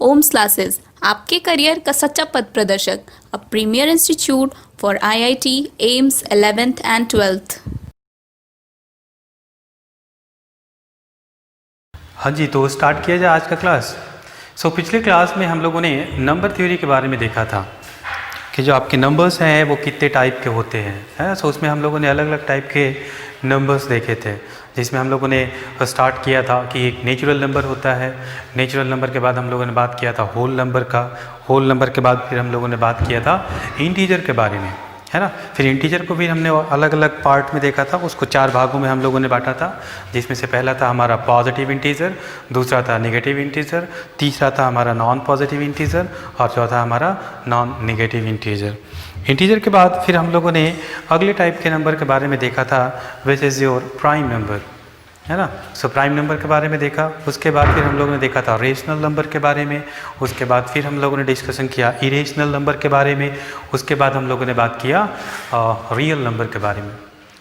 Ohms classes, आपके career का सच्चा पथ प्रदर्शक, a premier institute for IIT AIIMS 11th and 12th। हाँ जी, तो स्टार्ट किया जाए आज का क्लास। पिछले क्लास में हम लोगों ने नंबर थ्योरी के बारे में देखा था कि जो आपके नंबर्स हैं वो कितने टाइप के होते हैं, है ना। उसमें हम लोगों ने अलग अलग टाइप के नंबर्स देखे थे, जिसमें हम लोगों ने स्टार्ट किया था कि एक नेचुरल नंबर होता है। नेचुरल नंबर के बाद हम लोगों ने बात किया था होल नंबर का। होल नंबर के बाद फिर हम लोगों ने बात किया था इंटीजर के बारे में, है ना। फिर इंटीजर को भी हमने अलग अलग पार्ट में देखा था, उसको 4 भागों में हम लोगों ने बांटा था, जिसमें से पहला था हमारा पॉजिटिव इंटीजर, दूसरा था नेगेटिव इंटीजर, तीसरा था हमारा नॉन पॉजिटिव इंटीजर और चौथा हमारा नॉन नेगेटिव इंटीजर। इंटीजर के बाद फिर हम लोगों ने अगले टाइप के नंबर के बारे में देखा था, which is your prime number, है ना। प्राइम नंबर के बारे में देखा। उसके बाद फिर हम लोगों ने देखा था रेशनल नंबर के बारे में। उसके बाद फिर हम लोगों ने डिस्कशन किया इरेशनल नंबर के बारे में। उसके बाद हम लोगों ने बात किया रियल नंबर के बारे में।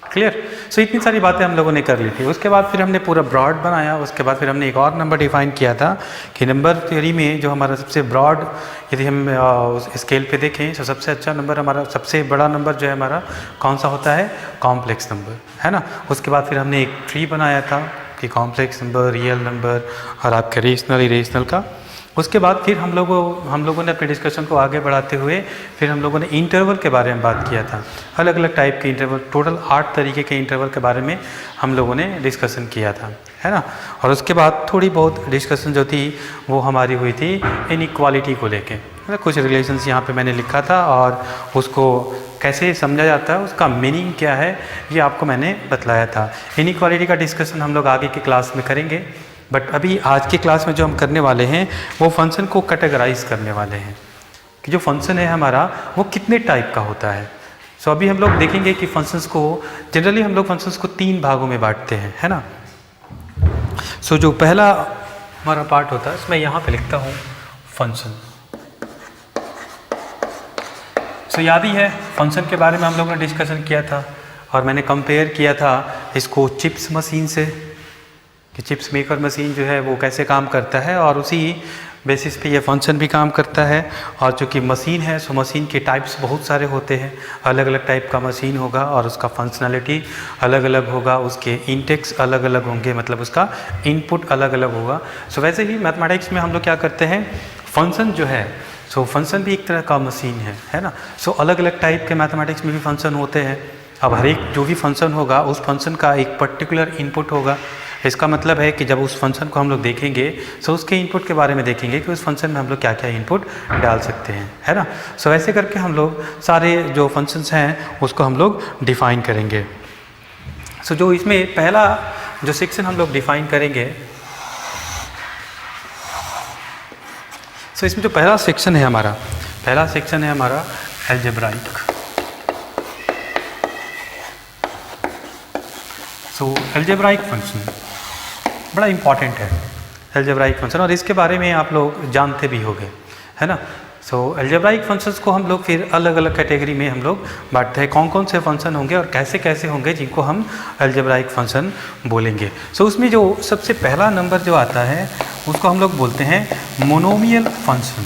क्लियर। इतनी सारी बातें हम लोगों ने कर ली थी। उसके बाद फिर हमने पूरा ब्रॉड बनाया। उसके बाद फिर हमने एक और नंबर डिफाइन किया था कि नंबर थ्योरी में जो हमारा सबसे ब्रॉड, यदि हम उस स्केल पे देखें तो सबसे अच्छा नंबर, हमारा सबसे बड़ा नंबर जो है हमारा कौन सा होता है, कॉम्प्लेक्स नंबर, है ना। उसके बाद फिर हमने एक ट्री बनाया था कि कॉम्प्लेक्स नंबर, रियल नंबर और आपके रेशनल इरेशनल का। उसके बाद फिर हम लोगों ने अपने डिस्कशन को आगे बढ़ाते हुए फिर हम लोगों ने इंटरवल के बारे में बात किया था। अलग अलग टाइप के इंटरवल, टोटल 8 तरीके के इंटरवल के बारे में हम लोगों ने डिस्कशन किया था, है ना। और उसके बाद थोड़ी बहुत डिस्कशन जो थी वो हमारी हुई थी इनइक्वालिटी को लेके। कुछ रिलेशंस यहाँ पे मैंने लिखा था और उसको कैसे समझा जाता है, उसका मीनिंग क्या है, ये आपको मैंने बतलाया था। इनइक्वालिटी का डिस्कशन हम लोग आगे की क्लास में करेंगे, बट अभी आज की क्लास में जो हम करने वाले हैं वो फंक्शन को कैटेगराइज करने वाले हैं कि जो फंक्शन है हमारा वो कितने टाइप का होता है। अभी हम लोग देखेंगे कि फंक्शंस को जनरली हम लोग फंक्शंस को 3 भागों में बांटते हैं, है ना। जो पहला हमारा पार्ट होता है उसमें यहाँ पे लिखता हूँ फंक्शन। याद ही है फंक्शन के बारे में हम लोगों ने डिस्कशन किया था और मैंने कंपेयर किया था इसको चिप्स मशीन से कि चिप्स मेकर मशीन जो है वो कैसे काम करता है, और उसी बेसिस पे ये फंक्शन भी काम करता है। और चूँकि मशीन है मशीन के टाइप्स बहुत सारे होते हैं, अलग अलग टाइप का मशीन होगा और उसका फंक्शनैलिटी अलग अलग होगा, उसके इंटेक्स अलग अलग होंगे, मतलब उसका इनपुट अलग अलग होगा। वैसे ही मैथमेटिक्स में हम लोग क्या करते हैं, फंक्शन जो है फंक्शन भी एक तरह का मशीन है ना। अलग अलग टाइप के मैथमेटिक्स में भी फंक्शन होते हैं। अब हर एक जो भी फंक्शन होगा उस फंक्शन का एक पर्टिकुलर इनपुट होगा। इसका मतलब है कि जब उस फंक्शन को हम लोग देखेंगे उसके इनपुट के बारे में देखेंगे कि उस फंक्शन में हम लोग क्या क्या इनपुट डाल सकते हैं, है ना। ऐसे करके हम लोग सारे जो फंक्शंस हैं उसको हम लोग डिफ़ाइन करेंगे। जो इसमें पहला जो सेक्शन हम लोग डिफ़ाइन करेंगे, इसमें जो पहला सेक्शन है हमारा अलजेब्राइक। अलजेब्राइक फंक्शन बड़ा इंपॉर्टेंट है, अलजेब्राइक फंक्शन, और इसके बारे में आप लोग जानते भी होंगे, है ना। अलजेब्राइक फंक्शंस को हम लोग फिर अलग अलग कैटेगरी में हम लोग बांटते हैं, कौन कौन से फंक्शन होंगे और कैसे कैसे होंगे जिनको हम अलजेब्राइक फंक्शन बोलेंगे। उसमें जो सबसे पहला नंबर जो आता है उसको हम लोग बोलते हैं मोनोमियल फंक्शन।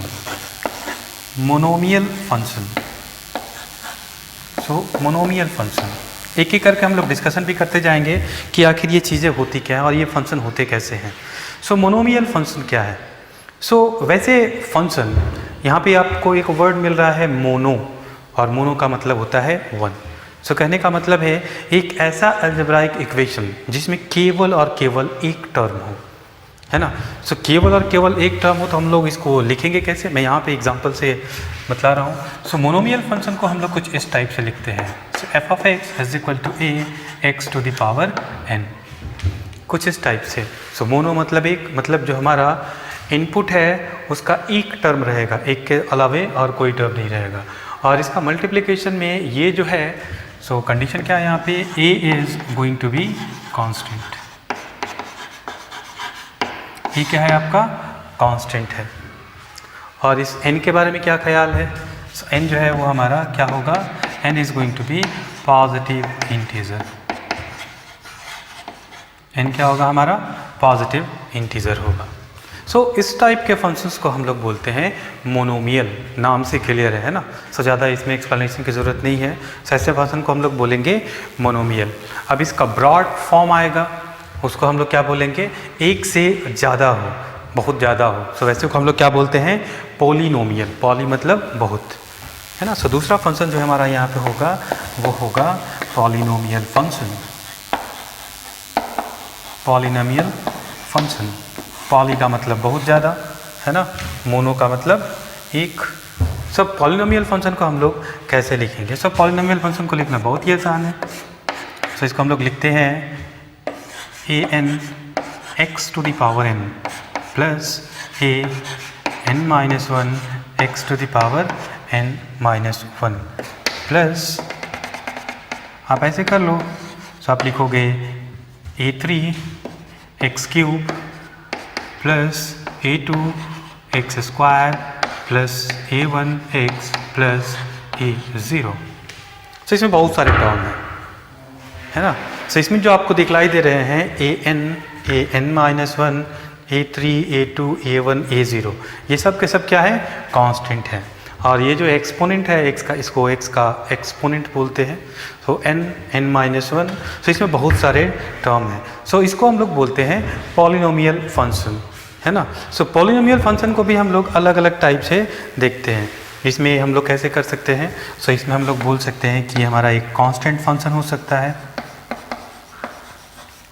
मोनोमियल फंक्शन एक एक करके हम लोग डिस्कशन भी करते जाएंगे कि आखिर ये चीज़ें होती क्या है और ये फंक्शन होते कैसे हैं। मोनोमियल फंक्शन क्या है। वैसे फंक्शन यहाँ पे आपको एक वर्ड मिल रहा है मोनो, और मोनो का मतलब होता है 1। कहने का मतलब है एक ऐसा अलजेब्राइक इक्वेशन जिसमें केवल और केवल एक टर्म हो, है ना। केवल और केवल एक टर्म हो तो हम लोग इसको लिखेंगे कैसे, मैं यहाँ पे एग्जांपल से बतला रहा हूँ। मोनोमियल फंक्शन को हम लोग कुछ इस टाइप से लिखते हैं, f of x is equal to a x to the power n, कुछ इस टाइप से। मोनो मतलब एक, मतलब जो हमारा इनपुट है उसका एक टर्म रहेगा, एक के अलावे और कोई टर्म नहीं रहेगा। और इसका मल्टीप्लिकेशन में ये जो है, कंडीशन क्या है यहाँ पे, a is going to be constant. ये क्या है आपका, कांस्टेंट है। और इस n के बारे में क्या ख्याल है, n जो है वो हमारा क्या होगा, n is going to be positive integer. n क्या होगा हमारा, पॉजिटिव इंटीजर होगा। सो इस टाइप के फंक्शंस को हम लोग बोलते हैं मोनोमियल, नाम से क्लियर है ना, सो ज़्यादा इसमें एक्सप्लेनेशन की ज़रूरत नहीं है। सो ऐसे फंक्शन को हम लोग बोलेंगे मोनोमियल। अब इसका ब्रॉड फॉर्म आएगा, उसको हम लोग क्या बोलेंगे, एक से ज़्यादा हो, बहुत ज़्यादा हो, सो वैसे को हम लोग क्या बोलते हैं, पॉलिनोमियल। पॉली मतलब बहुत, है ना। सो दूसरा फंक्शन जो हमारा यहाँ पे होगा वो होगा polynomial function. Polynomial function, poly का मतलब बहुत ज़्यादा, है ना, मोनो का मतलब एक। सब पॉलिनोमियल फंक्शन को हम लोग कैसे लिखेंगे, सब पॉलिनोमियल फंक्शन को लिखना बहुत ही आसान है। सो इसको हम लोग लिखते हैं an x to the power n plus an minus 1 x to the power n minus 1 plus, आप ऐसे कर लो, सो आप लिखोगे a3 x cube plus a2 x square plus a1 x plus a0। तो इसमें बहुत सारे टर्म हैं, है ना। तो इसमें जो आपको दिखलाई दे रहे हैं an minus 1 a3 a2 a1 a0, ये सब के सब क्या है, कांस्टेंट है। और ये जो एक्सपोनेंट है x का, इसको x का एक्सपोनेंट बोलते हैं। तो n माइनस 1, तो इसमें बहुत सारे टर्म हैं। सो इसको हम लोग बोलते हैं पॉलिनोमियल फंक्शन, है ना। सो पॉलिनोमियल फंक्शन को भी हम लोग अलग अलग टाइप से देखते हैं। इसमें हम लोग कैसे कर सकते हैं, सो इसमें हम लोग बोल सकते हैं कि हमारा एक कांस्टेंट फंक्शन हो सकता है।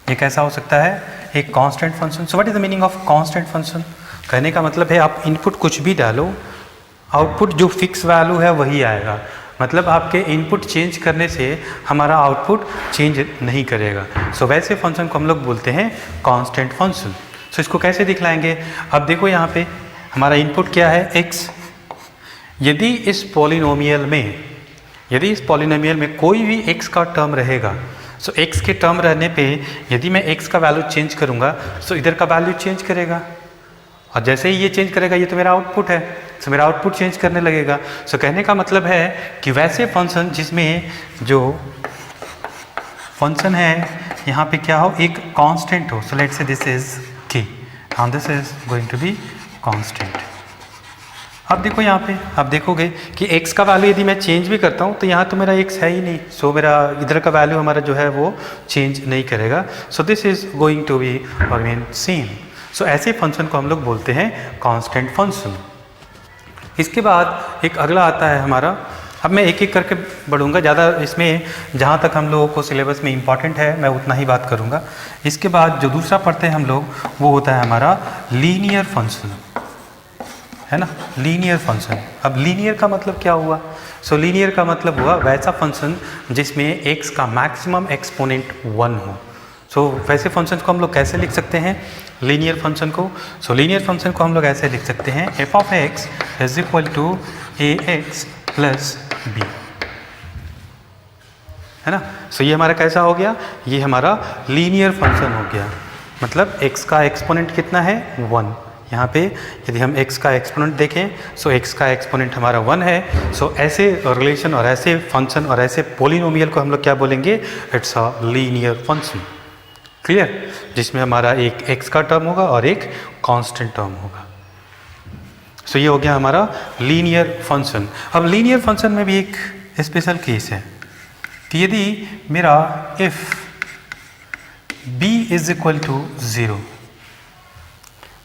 ये कैसा हो सकता है, एक constant function. So what is the meaning of constant function? कहने का मतलब है आप इनपुट कुछ भी डालो, आउटपुट जो फिक्स वैल्यू है वही आएगा। मतलब आपके इनपुट चेंज करने से हमारा आउटपुट चेंज नहीं करेगा। सो वैसे फंक्शन को हम लोग बोलते हैं कांस्टेंट फंक्शन। सो इसको कैसे दिखलाएंगे, अब देखो यहाँ पे हमारा इनपुट क्या है, x। यदि इस पॉलिनोमियल में कोई भी x का टर्म रहेगा, सो x के टर्म रहने पे यदि मैं x का वैल्यू चेंज करूँगा, सो इधर का वैल्यू चेंज करेगा, और जैसे ही ये चेंज करेगा, ये तो मेरा आउटपुट है, सो मेरा आउटपुट चेंज करने लगेगा। सो कहने का मतलब है कि वैसे फंक्शन जिसमें जो फंक्शन है यहाँ पे क्या हो, एक कांस्टेंट हो। So let's say this is k and this is going to be constant। अब देखो यहाँ पे आप देखोगे कि x का वैल्यू यदि मैं चेंज भी करता हूँ तो यहाँ तो मेरा x है ही नहीं, सो मेरा इधर का वैल्यू हमारा जो है वो चेंज नहीं करेगा। So this is going to be remain same. So ऐसे फंक्शन को हम लोग बोलते हैं कांस्टेंट फंक्शन। इसके बाद एक अगला आता है हमारा, अब मैं एक एक करके बढ़ूंगा, ज़्यादा इसमें जहाँ तक हम लोगों को सिलेबस में इम्पॉर्टेंट है मैं उतना ही बात करूँगा। इसके बाद जो दूसरा पढ़ते हैं हम लोग वो होता है हमारा लीनियर फंक्शन, है ना, लीनियर फंक्शन। अब लीनियर का मतलब क्या हुआ, सो लीनियर का मतलब हुआ वैसा फंक्शन जिसमें x का मैक्सिमम एक्सपोनेंट 1 हो। सो वैसे फंक्शन को हम लोग कैसे लिख सकते हैं, लीनियर फंक्शन को। सो लीनियर फंक्शन को हम लोग ऐसे लिख सकते हैं, f of x is equal to ax plus b, है ना। सो ये हमारा कैसा हो गया, ये हमारा लीनियर फंक्शन हो गया। मतलब x का एक्सपोनेंट कितना है, 1। यहाँ पे यदि हम x का एक्सपोनेंट देखें, सो x का एक्सपोनेंट हमारा 1 है। सो ऐसे रिलेशन और ऐसे फंक्शन और ऐसे पॉलिनोमियल को हम लोग क्या बोलेंगे, it's a linear function. Clear, जिसमें हमारा एक x का टर्म होगा और एक कांस्टेंट टर्म होगा। सो ये हो गया हमारा लीनियर फंक्शन। अब लीनियर फंक्शन में भी एक स्पेशल केस है कि यदि मेरा if b is equal to 0,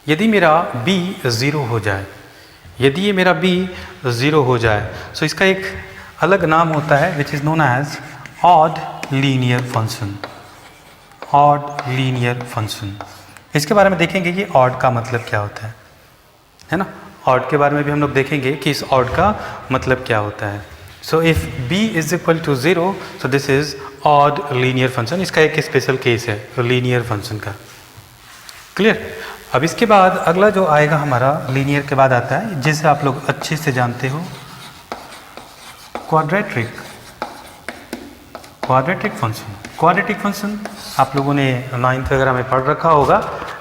यदि मेरा b 0 हो जाए, यदि ये मेरा b 0 हो जाए, सो इसका एक अलग नाम होता है which is known as odd linear function. Odd linear function, इसके बारे में देखेंगे कि ऑड का मतलब क्या होता है ना। ऑड के बारे में भी हम लोग देखेंगे कि इस ऑड का मतलब क्या होता है। So if b is equal to 0, so this is odd linear function. इसका एक स्पेशल केस है लीनियर फंक्शन का। क्लियर। अब इसके बाद अगला जो आएगा हमारा लीनियर के बाद आता है, जिसे आप लोग अच्छे से जानते हो, क्वाड्रेटिक फंक्शन। क्वाड्रेटिक फंक्शन आप लोगों ने 9th वगैरह में पढ़ रखा होगा,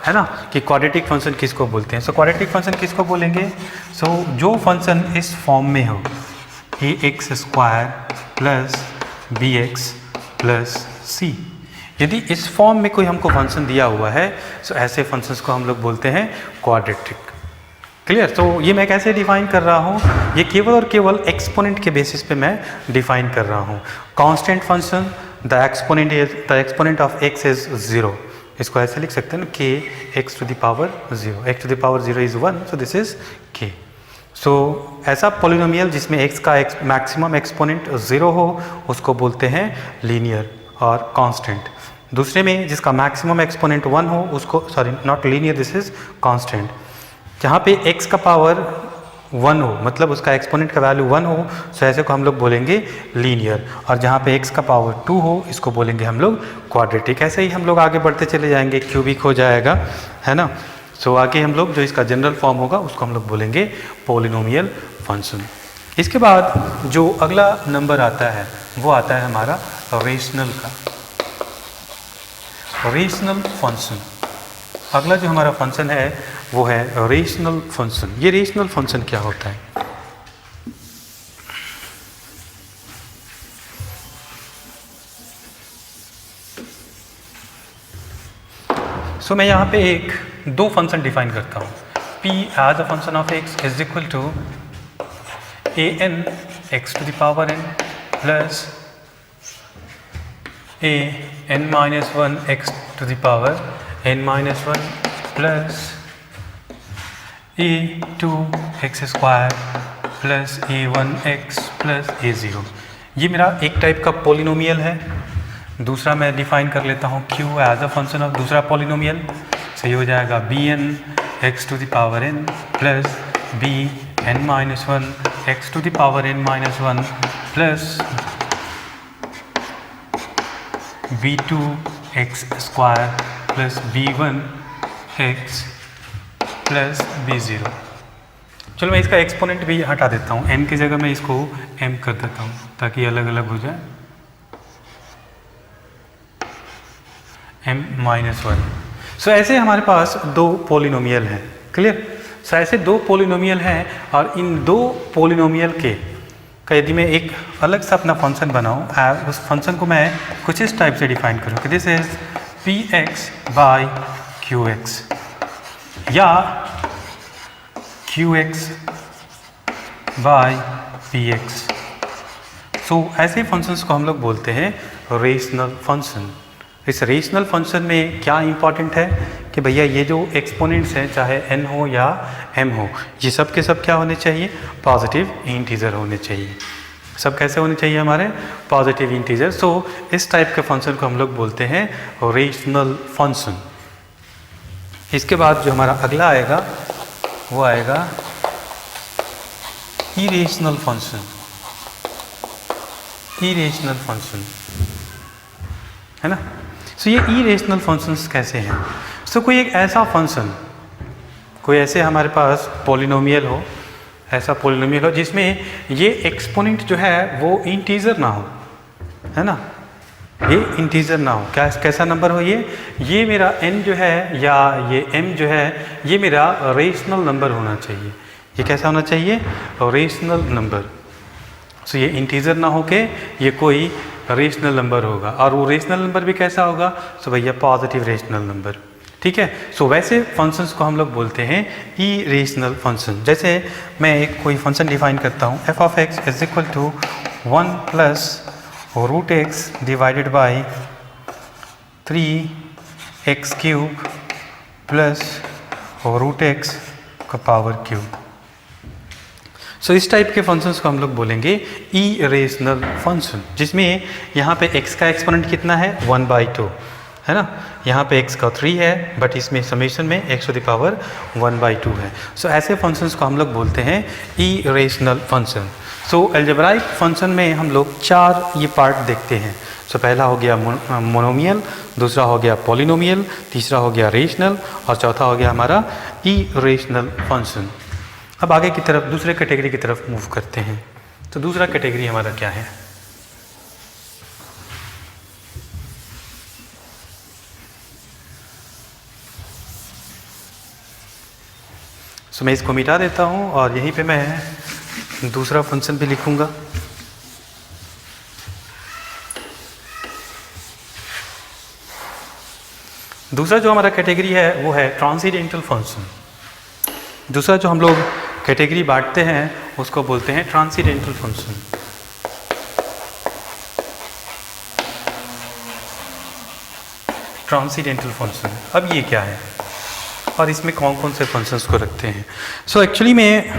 है ना, कि क्वाड्रेटिक फंक्शन किसको बोलते हैं। सो क्वाड्रेटिक फंक्शन किसको बोलेंगे, सो जो फंक्शन इस फॉर्म में हो, ax square plus bx plus c, यदि इस फॉर्म में कोई हमको फंक्शन दिया हुआ है तो ऐसे फंक्शंस को हम लोग बोलते हैं क्वाड्रेटिक। क्लियर? तो ये मैं कैसे डिफाइन कर रहा हूँ, ये केवल और केवल एक्सपोनेंट के बेसिस पे मैं डिफाइन कर रहा हूँ। Constant function, the exponent of x is 0, इसको ऐसे लिख सकते हैं कि x to the power 0, x to the power 0 is 1, so this is k। So ऐसा पोलिनोमियल जिसमें x का मैक्सिमम एक्सपोनेंट 0 हो उसको बोलते हैं लीनियर और कांस्टेंट। दूसरे में जिसका मैक्सिमम एक्सपोनेंट 1 हो उसको, sorry not linear, this is constant. जहाँ पे x का पावर 1 हो, मतलब उसका एक्सपोनेंट का वैल्यू 1 हो, सो ऐसे को हम लोग बोलेंगे लीनियर। और जहाँ पे x का पावर 2 हो इसको बोलेंगे हम लोग क्वाड्रेटिक। ऐसे ही हम लोग आगे बढ़ते चले जाएंगे, क्यूबिक हो जाएगा, है ना। सो आगे हम लोग जो इसका जनरल फॉर्म होगा उसको हम लोग बोलेंगे पोलिनोमियल फंक्शन। इसके बाद जो अगला नंबर आता है वो आता है हमारा रेशनल का, रेशनल फंक्शन। अगला जो हमारा फंक्शन है वो है रेशनल फंक्शन। ये रेशनल फंक्शन क्या होता है? सो मैं यहाँ पे दो फंक्शन डिफाइन करता हूँ। p as a function of x is equal to an x to the power n plus an minus 1 x to the power n minus 1 plus a2 square plus a1x plus a0। ये मेरा एक type का polynomial है। दूसरा मैं define कर लेता हूँ q as a function of दूसरा पोलिनोमियल। सही हो जाएगा bn x to the power n plus bn minus 1 x to the power n minus 1 plus b2x square plus b1x plus b0। चलो मैं इसका एक्सपोनेंट भी हटा देता हूँ, n की जगह मैं इसको m कर देता हूँ ताकि अलग अलग हो जाए, m माइनस 1। सो ऐसे हमारे पास दो पोलिनोमियल हैं। क्लियर? सो ऐसे दो पोलिनोमियल हैं और इन दो पोलिनोमियल के का यदि मैं एक अलग सा अपना फंक्शन बनाऊँ, उस फंक्शन को मैं कुछ इस टाइप से डिफाइन करूँ कि this is px by qx या qx बाई px। सो ऐसे फंक्शंस को हम लोग बोलते हैं रेशनल फंक्शन। इस रेशनल फंक्शन में क्या इंपॉर्टेंट है कि भैया ये जो एक्सपोनेंट्स हैं, चाहे n हो या m हो, ये सब के सब क्या होने चाहिए? पॉजिटिव इंटीजर होने चाहिए। सब कैसे होने चाहिए? हमारे पॉजिटिव इंटीजर। सो इस टाइप के फंक्शन को हम लोग बोलते हैं रेशनल फंक्शन। इसके बाद जो हमारा अगला आएगा वो आएगा इरेशनल फंक्शन। इरेशनल फंक्शन, है ना। सो ये इरेशनल फंक्शंस कैसे हैं? सो कोई एक ऐसा फंक्शन, कोई ऐसे हमारे पास पोलिनोमियल हो, ऐसा पोलिनोमियल हो जिसमें ये एक्सपोनेंट जो है वो इंटीजर ना हो, है ना, ये इंटीजर ना हो। कैसा नंबर हो ये मेरा n जो है या ये m जो है ये मेरा रेशनल नंबर होना चाहिए। ये कैसा होना चाहिए? Rational number. सो ये इंटीजर ना हो के ये कोई रेशनल नंबर होगा, और वो रेशनल नंबर भी कैसा होगा? सो भैया पॉजिटिव रेशनल नंबर। ठीक है। सो वैसे फंक्शंस को हम लोग बोलते हैं इरेशनल फंक्शन। जैसे मैं एक कोई फंक्शन डिफाइन करता हूँ, f of x is equal to 1 plus root x divided by 3x cube plus root x का पावर क्यूब। सो इस टाइप के फंक्शंस को हम लोग बोलेंगे इरेशनल फंक्शन, जिसमें यहाँ पे x का एक्सपोनेंट कितना है? 1/2, है ना। यहाँ पे x का 3 है, बट इसमें समेशन में x टू द पावर 1/2 है। सो ऐसे फंक्शंस को हम लोग बोलते हैं इरेशनल फंक्शन। सो अलजेब्राइक फंक्शन में हम लोग 4 ये पार्ट देखते हैं। सो पहला हो गया मोनोमियल, दूसरा हो गया पॉलिनोमियल, तीसरा हो गया रेशनल और चौथा हो गया हमारा इरेशनल फंक्शन। अब आगे की तरफ दूसरे कैटेगरी की तरफ मूव करते हैं। तो दूसरा कैटेगरी हमारा क्या है? सो मैं इसको मिटा देता हूँ और यहीं पे मैं दूसरा फंक्शन भी लिखूँगा। दूसरा जो हमारा कैटेगरी है वो है ट्रांसीडेंटल फंक्शन। दूसरा जो हम लोग कैटेगरी बांटते हैं उसको बोलते हैं ट्रांसीडेंटल फंक्शन। ट्रांसीडेंटल फंक्शन, अब ये क्या है और इसमें कौन कौन से फंक्शंस को रखते हैं? सो एक्चुअली में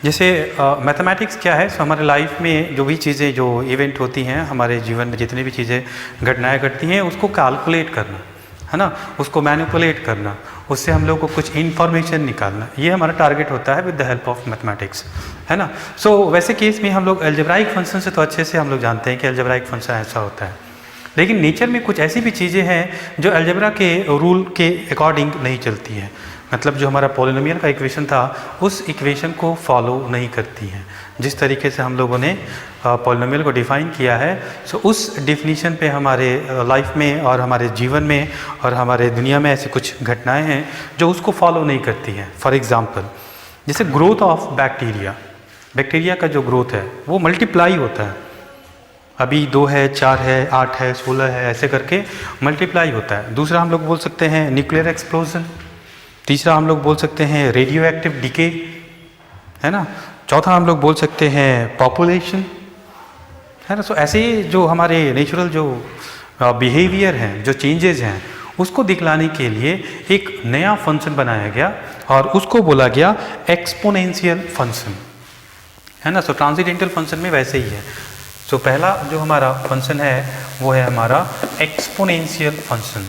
जैसे मैथमेटिक्स क्या है, सो हमारे लाइफ में जो भी चीज़ें जो इवेंट होती हैं, हमारे जीवन में जितनी भी चीज़ें घटनाएं घटती हैं उसको कैलकुलेट करना, है ना, उसको मैनिपुलेट करना, उससे हम लोग को कुछ इन्फॉर्मेशन निकालना, ये हमारा टारगेट होता है with the help of mathematics, है ना। सो वैसे केस में हम लोग अलजेब्राइक फंक्शन से तो अच्छे से हम लोग जानते हैं कि अलजेब्राइक फंक्शन ऐसा होता है, लेकिन नेचर में कुछ ऐसी भी चीज़ें हैं जो अलजेब्रा के रूल के अकॉर्डिंग नहीं चलती हैं। मतलब जो हमारा पॉलिनोमियल का इक्वेशन था उस इक्वेशन को फॉलो नहीं करती हैं। जिस तरीके से हम लोगों ने पॉलिनोमियल को डिफ़ाइन किया है, सो उस डिफिनीशन पे हमारे लाइफ में और हमारे जीवन में और हमारे दुनिया में ऐसी कुछ घटनाएं हैं जो उसको फॉलो नहीं करती हैं। फॉर एग्ज़ाम्पल जैसे ग्रोथ ऑफ बैक्टीरिया, बैक्टीरिया का जो ग्रोथ है वो मल्टीप्लाई होता है, अभी 2 है, 4 है, 8 है, 16 है, ऐसे करके मल्टीप्लाई होता है। दूसरा हम लोग बोल सकते हैं न्यूक्लियर एक्सप्लोजन। तीसरा हम लोग बोल सकते हैं रेडियो एक्टिव डिके, है ना। चौथा हम लोग बोल सकते हैं पॉपुलेशन, है ना। सो ऐसे जो हमारे नेचुरल जो बिहेवियर हैं, जो चेंजेस हैं, उसको दिखलाने के लिए एक नया फंक्शन बनाया गया और उसको बोला गया एक्सपोनेंशियल फंक्शन, है ना। सो ट्रांसीडेंटल फंक्शन में वैसे ही है। सो पहला जो हमारा फंक्शन है वो है हमारा एक्सपोनेंशियल फंक्शन।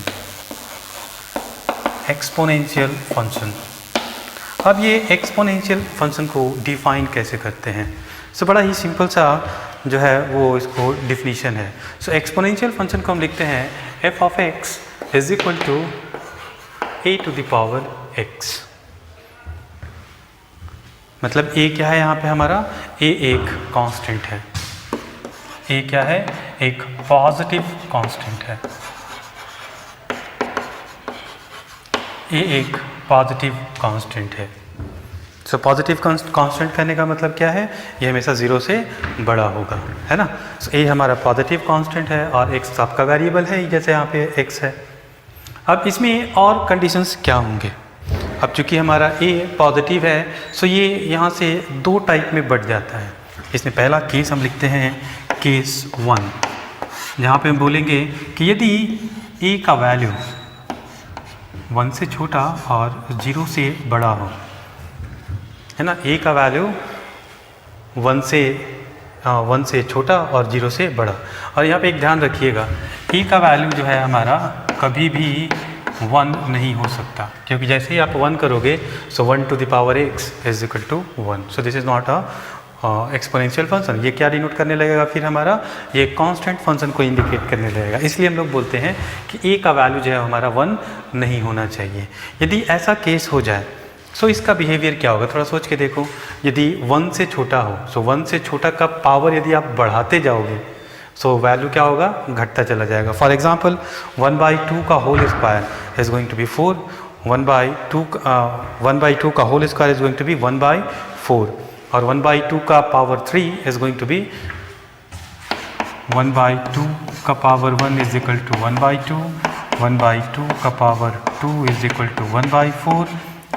एक्सपोनेंशियल फंक्शन, अब ये एक्सपोनेंशियल फंक्शन को डिफाइन कैसे करते हैं? सो बड़ा ही सिंपल सा जो है वो इसको डिफिनीशन है। सो एक्सपोनेंशियल फंक्शन को हम लिखते हैं f of x is equal to a to the power x। मतलब a क्या है यहाँ पे हमारा? a एक कांस्टेंट है। a क्या है? एक पॉजिटिव कांस्टेंट है। a एक पॉजिटिव कांस्टेंट है। सो पॉजिटिव कांस्टेंट कहने का मतलब क्या है? ये हमेशा 0 से बड़ा होगा, है ना। सो a हमारा पॉजिटिव कांस्टेंट है और x आपका वेरिएबल है, जैसे यहाँ पे x है। अब इसमें और कंडीशंस क्या होंगे? अब चूंकि हमारा a पॉजिटिव है, सो ये यहाँ से 2 टाइप में बढ़ जाता है। इसमें पहला केस हम लिखते हैं केस 1, जहाँ पे हम बोलेंगे कि यदि a का वैल्यू 1 से छोटा और 0 से बड़ा हो, है ना। a का वैल्यू 1 से छोटा और 0 से बड़ा। और यहाँ पे एक ध्यान रखिएगा, a का वैल्यू जो है हमारा कभी भी 1 नहीं हो सकता, क्योंकि जैसे ही आप 1 करोगे so 1 to the power x is equal to 1। So this is not a exponential function. ये क्या डिनोट करने लगेगा फिर हमारा? ये कांस्टेंट फंक्शन को इंडिकेट करने लगेगा। इसलिए हम लोग बोलते हैं कि a का वैल्यू जो है हमारा 1 नहीं होना चाहिए। यदि ऐसा केस हो जाए सो इसका बिहेवियर क्या होगा? थोड़ा सोच के देखो। यदि 1 से छोटा हो, सो 1 से छोटा का पावर यदि आप बढ़ाते जाओगे सो वैल्यू क्या होगा? घटता चला जाएगा। फॉर एग्जाम्पल 1/2 का whole square is going to be 4, 1/2 का whole square is going to be 1/4, और 1/2 का power 3 is going to be 1/2 का पावर 1 इज इक्वल टू 1/2, 1/2 का पावर 2 इज इक्वल टू 1/4,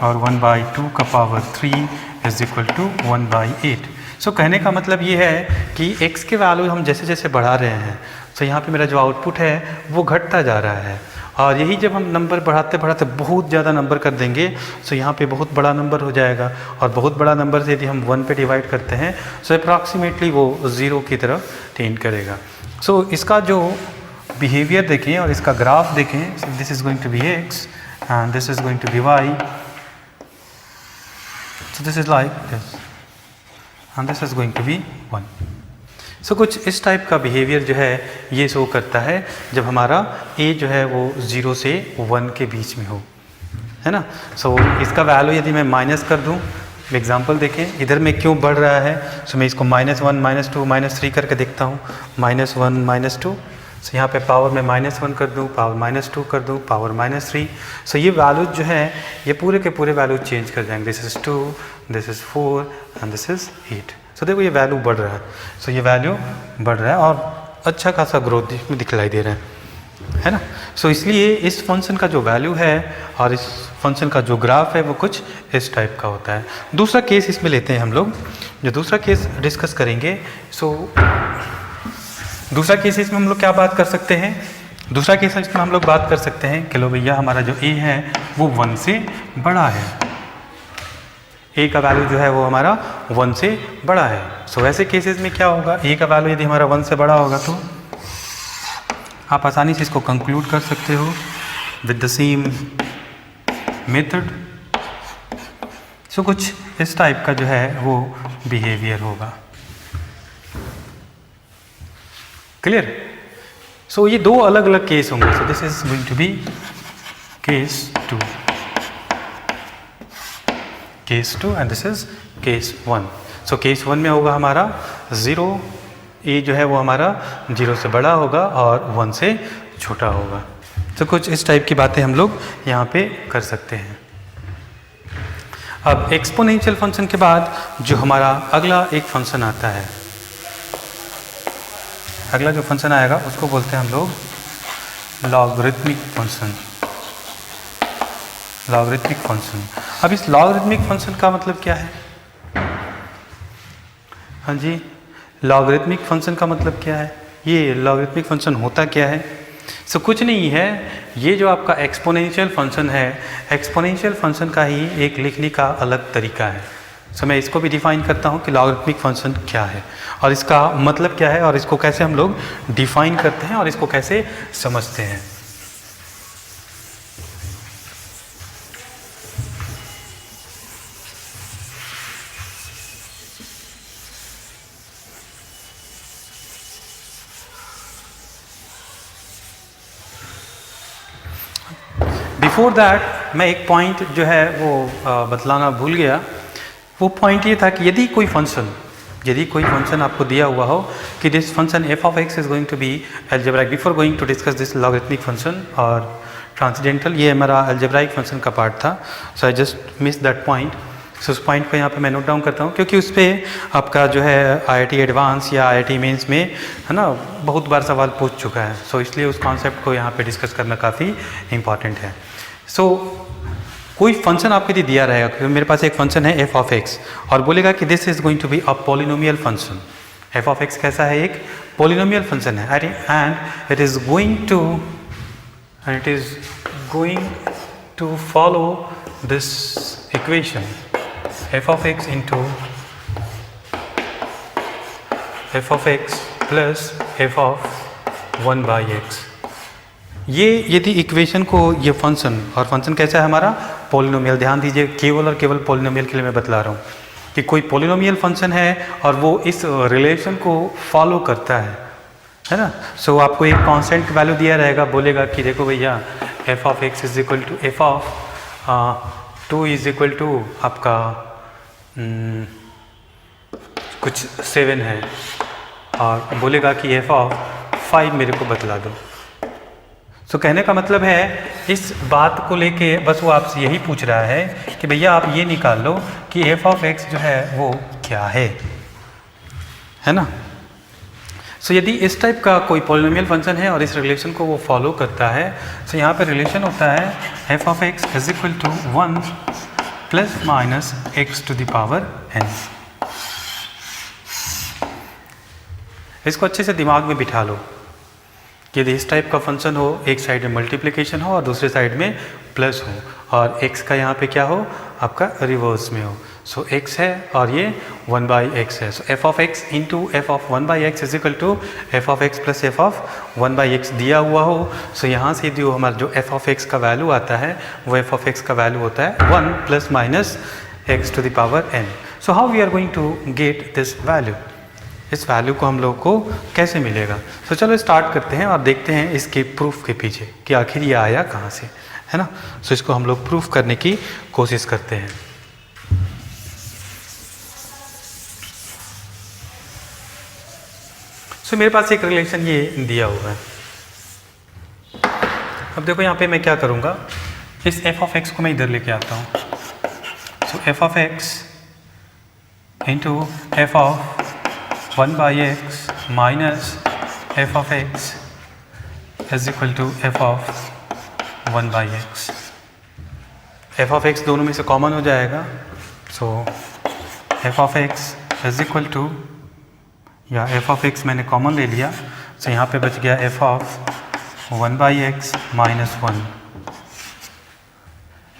और 1/2 का पावर 3 इज इक्वल टू 1/8। सो कहने का मतलब ये है कि x के वैल्यू हम जैसे जैसे बढ़ा रहे हैं, सो यहाँ पे मेरा जो आउटपुट है वो घटता जा रहा है। और यही जब हम नंबर बढ़ाते बढ़ाते बहुत ज़्यादा नंबर कर देंगे सो यहाँ पे बहुत बड़ा नंबर हो जाएगा, और बहुत बड़ा नंबर से यदि हम 1 पे डिवाइड करते हैं सो अप्रॉक्सीमेटली वो 0 की तरफ टेंड करेगा। सो इसका जो बिहेवियर देखें और इसका ग्राफ देखें, this is going to be x and this is going to be y, so this is like this and this is going to be 1। So कुछ इस टाइप का बिहेवियर जो है ये शो करता है जब हमारा a जो है वो 0 से 1 के बीच में हो, है ना। सो इसका वैल्यू यदि मैं माइनस कर दूं, एग्जांपल देखें इधर में क्यों बढ़ रहा है, सो मैं इसको -1 -2 -3 करके देखता हूँ, -1 -2। सो यहाँ पे पावर में -1 कर दूँ, पावर -2 कर दूँ, पावर -3। सो ये वैल्यू जो है ये पूरे के पूरे वैल्यू चेंज कर जाएंगे। This is 2, this is 4 and this is 8। सो देखो ये वैल्यू बढ़ रहा है। सो ये वैल्यू बढ़ रहा है और अच्छा खासा ग्रोथ में दिखलाई दे रहा है। है ना। सो इसलिए इस फंक्शन का जो वैल्यू है और इस फंक्शन का जो ग्राफ है वो कुछ इस टाइप का होता है। दूसरा केस इसमें लेते हैं हम लोग, जो दूसरा केस डिस्कस करेंगे। सो दूसरा केस इसमें हम लोग क्या बात कर सकते हैं, दूसरा केस इसमें हम लोग बात कर सकते हैं कि लो भैया हमारा जो a है वो 1 से बड़ा है, a का वैल्यू जो है वो हमारा 1 से बड़ा है। सो ऐसे केसेस में क्या होगा, a का वैल्यू यदि हमारा 1 से बड़ा होगा तो आप आसानी से इसको कंक्लूड कर सकते हो विद द सेम मेथड। सो कुछ इस टाइप का जो है वो बिहेवियर होगा। क्लियर। सो ये दो अलग अलग केस होंगे। So this is going to be case 2, case 2 and this is case 1। So case 1 में होगा हमारा 0, a जो है वो हमारा 0 से बड़ा होगा और 1 से छोटा होगा। तो कुछ इस टाइप की बातें हम लोग यहाँ पे कर सकते हैं। अब एक्सपोनेंशियल फंक्शन के बाद जो हमारा अगला एक फंक्शन आता है, अगला जो फंक्शन आएगा उसको बोलते हैं हम लोग लॉगरिथमिक फंक्शन। Logarithmic function. अब इस लॉगरिथमिक फंक्शन का मतलब क्या है? हाँ जी, लॉगरिथमिक फंक्शन का मतलब क्या है? ये लॉगरिथमिक फंक्शन होता क्या है? सो कुछ नहीं है, ये जो आपका एक्सपोनेंशियल फंक्शन है, एक्सपोनेंशियल फंक्शन का ही एक लिखने का अलग तरीका है। सो मैं इसको भी डिफाइन करता हूँ कि लॉगरिथमिक फंक्शन क्या है और इसका मतलब क्या है और इसको कैसे हम लोग डिफाइन करते हैं और इसको कैसे समझते हैं। बिफोर दैट मैं एक पॉइंट जो है वो बतलाना भूल गया। वो पॉइंट ये था कि यदि कोई फंक्शन आपको दिया हुआ हो कि this function f of x is going to be algebraic, before going to discuss this logarithmic function और ट्रांसेंडेंटल, ये हमारा एल्जेब्राइक फंक्शन का पार्ट था। So I just miss that point. So उस पॉइंट को यहाँ पे मैं नोट डाउन करता हूँ क्योंकि उस पर आपका जो है IIT एडवांस या IIT मेंस में है ना बहुत बार सवाल पूछ चुका है। सो इसलिए उस कॉन्सेप्ट को यहाँ पे डिस्कस करना काफ़ी इम्पॉर्टेंट है। सो कोई फंक्शन आपको यदि दिया रहेगा, क्योंकि मेरे पास एक फंक्शन है f of x और बोलेगा कि this is going to be a polynomial function. f of x कैसा है? एक पॉलिनोमियल फंक्शन है and it is going to follow this equation f of x into f of x plus f of 1 by x। ये यदि equation को, ये function, और function कैसा है हमारा? पॉलिनोमियल। ध्यान दीजिए, केवल और केवल पॉलिनोमियल के लिए मैं बतला रहा हूँ कि कोई पॉलिनोमियल फंक्शन है और वो इस रिलेशन को फॉलो करता है ना। सो आपको एक कांस्टेंट वैल्यू दिया रहेगा, बोलेगा कि देखो भैया f of x is equal to f of 2 is equal to आपका कुछ 7 है और बोलेगा कि f of 5 मेरे को बतला दो। सो कहने का मतलब है इस बात को लेके बस वो आपसे यही पूछ रहा है कि भैया आप ये निकाल लो कि f of x जो है वो क्या है ना। सो यदि इस टाइप का कोई पॉलिनोमियल फंक्शन है और इस रिलेशन को वो फॉलो करता है, सो यहाँ पे रिलेशन होता है f of x is equal to 1 plus minus x to the power n। इसको अच्छे से दिमाग में बिठा लो कि यदि इस टाइप का फंक्शन हो, एक साइड में मल्टीप्लिकेशन हो और दूसरे साइड में प्लस हो और x का यहाँ पे क्या हो, आपका रिवर्स में हो। सो x है और ये 1 बाई x है। So f of x into f of 1 by x is equal to f of x plus f of 1 by x दिया हुआ हो। सो यहाँ से जो हमारा जो f of x का वैल्यू आता है वो f of x का वैल्यू होता है 1 plus minus x to the power n। So how we are going to get this value? इस वैल्यू को हम लोग को कैसे मिलेगा? तो चलो स्टार्ट करते हैं और देखते हैं इसके प्रूफ के पीछे कि आखिर ये आया कहाँ से, है ना। सो इसको हम लोग प्रूफ करने की कोशिश करते हैं। सो मेरे पास एक रिलेशन ये दिया हुआ है। अब देखो यहाँ पे मैं क्या करूँगा, इस f of x को मैं इधर लेके आता हूँ। So f of x into f of 1 by x minus f of x is equal to f of 1 by x. F of x दोनों में से कॉमन हो जाएगा, so f of x is equal to, या f of x मैंने common ले लिया, so यहाँ पे बच गया f of 1 by x minus 1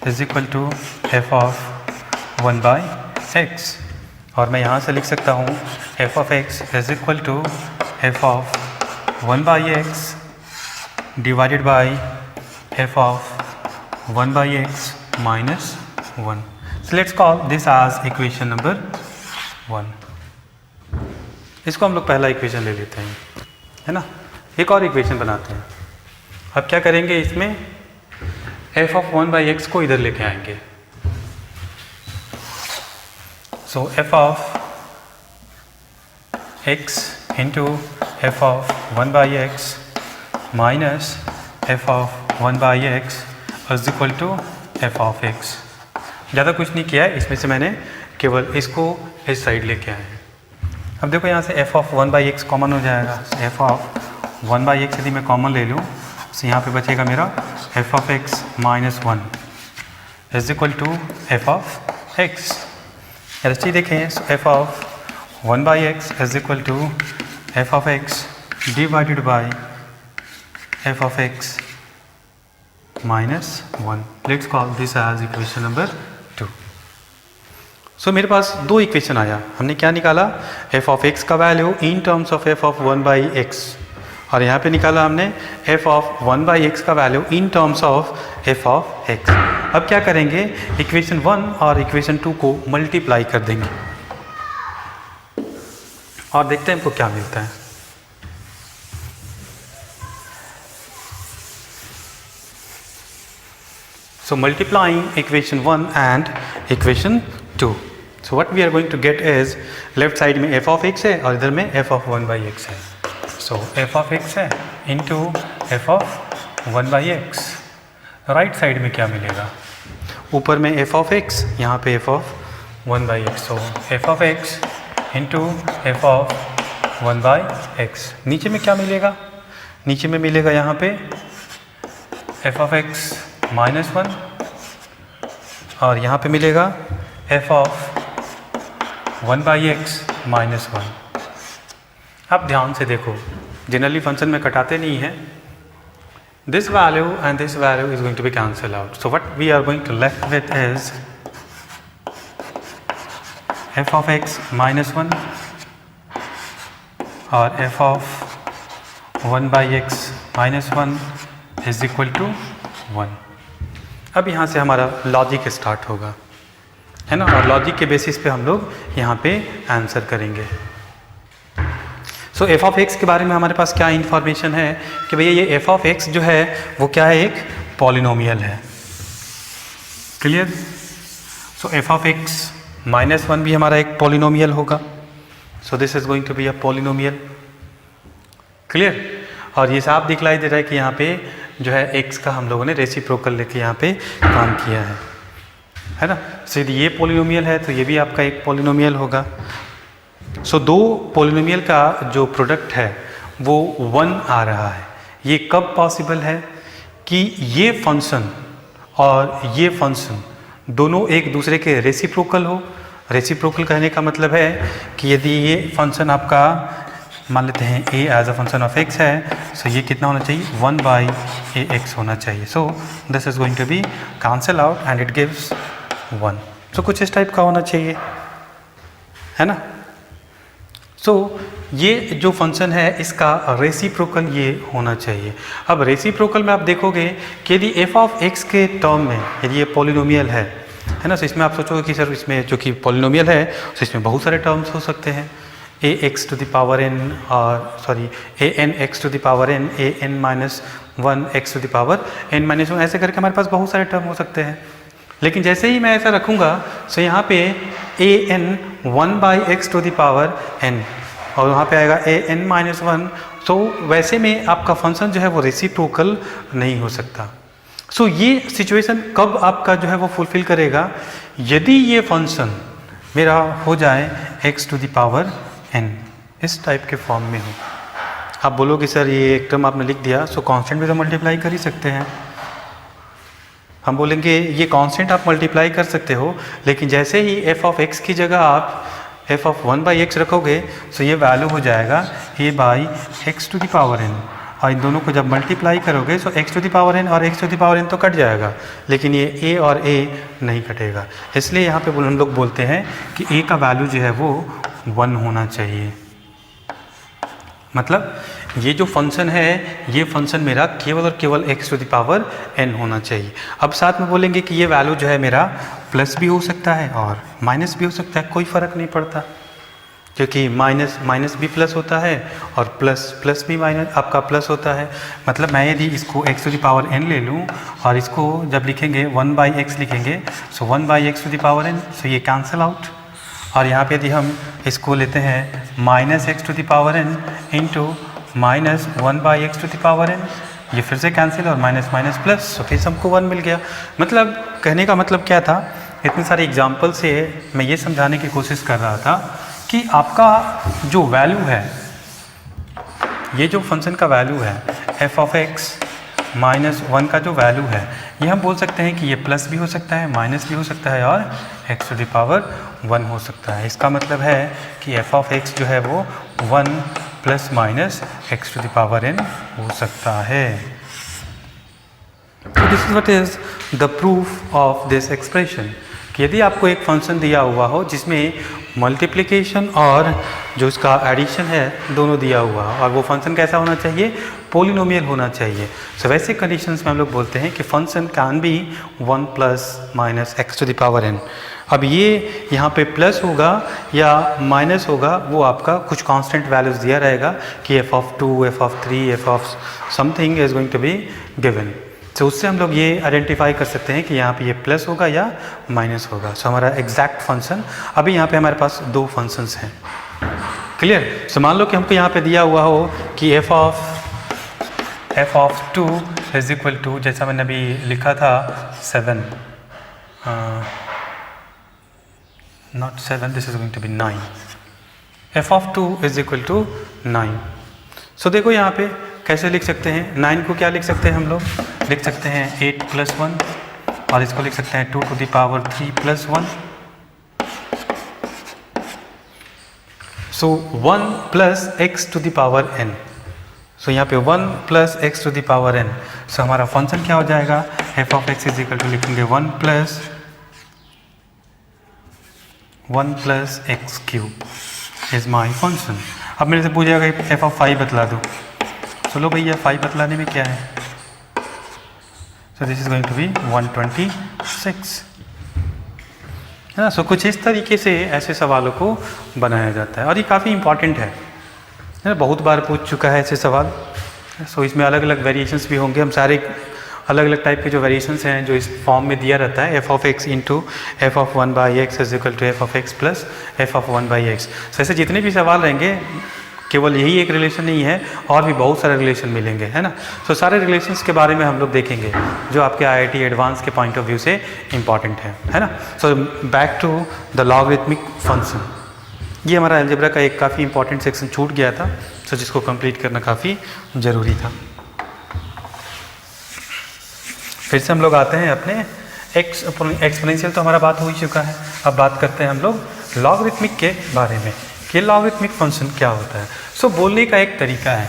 is equal to f of 1 by x. और मैं यहाँ से लिख सकता हूँ f of x is equal to f of 1 by x divided by f of 1 by x minus 1। So let's call this as equation number 1। इसको हम लोग पहला इक्वेशन ले लेते हैं, है ना। एक और इक्वेशन बनाते हैं। अब क्या करेंगे, इसमें f ऑफ 1 बाई एक्स को इधर लेके आएंगे। So f of x into f of 1 by x minus f of 1 by x is equal to f of x. ज़्यादा कुछ नहीं किया है, इसमें से मैंने केवल इसको इस साइड लेके आए हैं। अब देखो यहाँ से F of 1 by x common हो जाएगा। एफ ऑफ 1 बाई एक्स यदि मैं कॉमन ले लूँ तो यहाँ पे बचेगा मेरा f of x minus 1 is equal to f of x. रस्सी देखें, f of 1 by x is equal to f of x divided by f of x minus 1। Let's call this as equation number 2। So मेरे पास दो equation आया। हमने क्या निकाला, f of x का value in terms of f of 1 by x, और यहाँ पे निकाला हमने एफ ऑफ 1 बाई एक्स का value in terms of f of x. अब क्या करेंगे, इक्वेशन 1 और इक्वेशन 2 को मल्टीप्लाई कर देंगे और देखते हैं हमको क्या मिलता है। So multiplying equation 1 and equation 2. So what we are going to get is left side में f of x है और इधर में f of 1 by x है। So f of x है into f of 1 by x। Right side में क्या मिलेगा, ऊपर में f of x, यहाँ पे f of 1 by x। So f of x into f of 1 by x। नीचे में क्या मिलेगा, नीचे में मिलेगा यहाँ पे f of x माइनस 1 और यहाँ पे मिलेगा f of 1 by x minus 1। अब ध्यान से देखो, जनरली फंक्शन में कटाते नहीं है। This value and this value is going to be cancel out. So what we are going to left with is f of x minus 1 और f of 1 by x minus 1 is equal to 1। अब यहाँ से हमारा logic start होगा, है ना, और logic के बेसिस पे हम लोग यहाँ पे आंसर करेंगे। सो एफ ऑफ एक्स के बारे में हमारे पास क्या इन्फॉर्मेशन है कि भैया ये एफ ऑफ एक्स जो है वो क्या है, एक पॉलिनोमियल है। Clear. So f of x minus 1 भी हमारा एक पॉलिनोमियल होगा। So this is going to be a polynomial. Clear. और ये साफ दिखलाई दे रहा है कि यहाँ पे जो है x का हम लोगों ने रेसिप्रोकल लेके यहाँ पे काम किया है ना। सो यदि ये पॉलिनोमियल है तो ये भी आपका एक पॉलिनोमियल होगा। सो दो पॉलिनोमियल का जो प्रोडक्ट है वो 1 आ रहा है। ये कब पॉसिबल है कि ये फंक्शन और ये फंक्शन दोनों एक दूसरे के रेसिप्रोकल हो। रेसिप्रोकल कहने का मतलब है कि यदि ये फंक्शन आपका मान लेते हैं a as a function of x है, सो ये कितना होना चाहिए, 1 बाई ए एक्स होना चाहिए। So this is going to be cancel out and it gives 1। So कुछ इस टाइप का होना चाहिए, है ना। सो ये जो फंक्शन है इसका रेसिप्रोकल ये होना चाहिए। अब रेसिप्रोकल में आप देखोगे कि यदि एफ ऑफ एक्स के टर्म में यदि ये पॉलिनोमियल है ना, तो इसमें आप सोचोगे कि सर इसमें जो कि पॉलिनोमियल है तो इसमें बहुत सारे टर्म्स हो सकते हैं, a x to the power n और sorry a n x to the power n, a n minus 1 x to the power n minus 1, ऐसे करके हमारे पास बहुत सारे टर्म हो सकते हैं। लेकिन जैसे ही मैं ऐसा रखूँगा सो यहाँ पे a n 1 by x to the power n और वहाँ पे आएगा ए एन माइनस 1। सो वैसे में आपका फंक्शन जो है वो रेसिप्रोकल नहीं हो सकता। सो ये सिचुएशन कब आपका जो है वो फुलफिल करेगा, यदि ये फंक्शन मेरा हो जाए x to the power n, इस टाइप के फॉर्म में हो। आप बोलोगे सर ये एक टर्म आपने लिख दिया, सो कांस्टेंट भी तो मल्टीप्लाई कर ही सकते हैं। हम बोलेंगे ये कांस्टेंट आप मल्टीप्लाई कर सकते हो, लेकिन जैसे ही एफ ऑफ एक्स की जगह आप एफ ऑफ 1/x रखोगे, सो ये वैल्यू हो जाएगा a/x to the power n, और इन दोनों को जब मल्टीप्लाई करोगे so x to the power n और x to the power n तो कट जाएगा, लेकिन ये a और a नहीं कटेगा। इसलिए यहाँ पे हम लोग बोलते हैं कि a का वैल्यू जो है वो 1 होना चाहिए। मतलब ये जो फंक्शन है, ये फंक्शन मेरा केवल और केवल x to the power n होना चाहिए। अब साथ में बोलेंगे कि ये वैल्यू जो है मेरा प्लस भी हो सकता है और माइनस भी हो सकता है, कोई फ़र्क नहीं पड़ता, क्योंकि माइनस माइनस भी प्लस होता है और प्लस प्लस भी माइनस आपका प्लस होता है। मतलब मैं यदि इसको x to the power n ले लूँ और इसको जब लिखेंगे 1/x लिखेंगे, so 1/x to the power n, so ये कैंसिल आउट। और यहाँ पे यदि हम इसको लेते हैं -x to the power n into -1/x to the power n, ये फिर से कैंसिल और माइनस माइनस प्लस, तो फिर हमको 1 मिल गया। मतलब कहने का मतलब क्या था, इतने सारे एग्जाम्पल से मैं ये समझाने की कोशिश कर रहा था कि आपका जो वैल्यू है, ये जो फंक्शन का वैल्यू है f ऑफ x -1 का जो वैल्यू है, ये हम बोल सकते हैं कि ये प्लस भी हो सकता है, माइनस भी हो सकता है और x टू द पावर 1 हो सकता है। इसका मतलब है कि f ऑफ x जो है वो 1 plus minus x to the power n हो सकता है। तो this is what is the proof of this expression, कि यदि आपको एक फंक्शन दिया हुआ हो जिसमें मल्टीप्लिकेशन और जो इसका एडिशन है दोनों दिया हुआ हो, और वो फंक्शन कैसा होना चाहिए, पोलिनोमियल होना चाहिए। सो वैसे कंडीशंस में हम लोग बोलते हैं कि function can be 1 plus minus x to the power n। अब ये यहाँ पे प्लस होगा या माइनस होगा, वो आपका कुछ कांस्टेंट वैल्यूज दिया रहेगा कि f of 2, f of 3, f of something is going to be given. तो उससे हम लोग ये आइडेंटिफाई कर सकते हैं कि यहाँ पे ये प्लस होगा या माइनस होगा। सो हमारा एग्जैक्ट फंक्शन, अभी यहाँ पे हमारे पास दो फंक्शंस हैं, क्लियर। सो मान लो कि हमको यहाँ पे दिया हुआ हो कि f of 2 is equal to, जैसा मैंने अभी लिखा था 7, not 7, this is going to be 9, f of 2 is equal to 9। So देखो यहाँ पे कैसे लिख सकते हैं, 9 को क्या लिख सकते हैं हम लोग, लिख सकते हैं 8 प्लस 1, और इसको लिख सकते हैं 2 to the power 3 plus 1। So 1 plus x to the power n, so यहाँ पे 1 plus x to the power n। So हमारा फंक्शन क्या हो जाएगा, f of x is equal to लिखेंगे 1 plus x cube is my function. अब मेरे से पूछेगा कि f ऑफ 5 बतला दो, चलो भैया 5 बतलाने में क्या है, so this is going to be 126, है ना। सो कुछ इस तरीके से ऐसे सवालों को बनाया जाता है, और ये काफ़ी इंपॉर्टेंट है, बहुत बार पूछ चुका है ऐसे सवाल। सो इसमें अलग अलग वेरिएशंस भी होंगे, हम सारे अलग अलग टाइप के जो वेरिएशंस हैं जो इस फॉर्म में दिया रहता है, f of x into f of 1/x is equal to f of x plus f of 1/x। So ऐसे जितने भी सवाल रहेंगे, केवल यही एक रिलेशन नहीं है, और भी बहुत सारे रिलेशन मिलेंगे, है ना। सो सारे रिलेशंस के बारे में हम लोग देखेंगे जो आपके IIT एडवांस के पॉइंट ऑफ व्यू से इम्पॉर्टेंट है ना। So back to the logarithmic function, ये हमारा अलजेब्रा का एक काफ़ी इंपॉर्टेंट सेक्शन छूट गया था, सो जिसको कंप्लीट करना काफ़ी ज़रूरी था। फिर से हम लोग आते हैं अपने एक्सपोनेंशियल, तो हमारा बात हो ही चुका है। अब बात करते हैं हम लोग लॉगरिथमिक के बारे में कि लॉगरिथमिक फंक्शन क्या होता है। सो बोलने का एक तरीका है,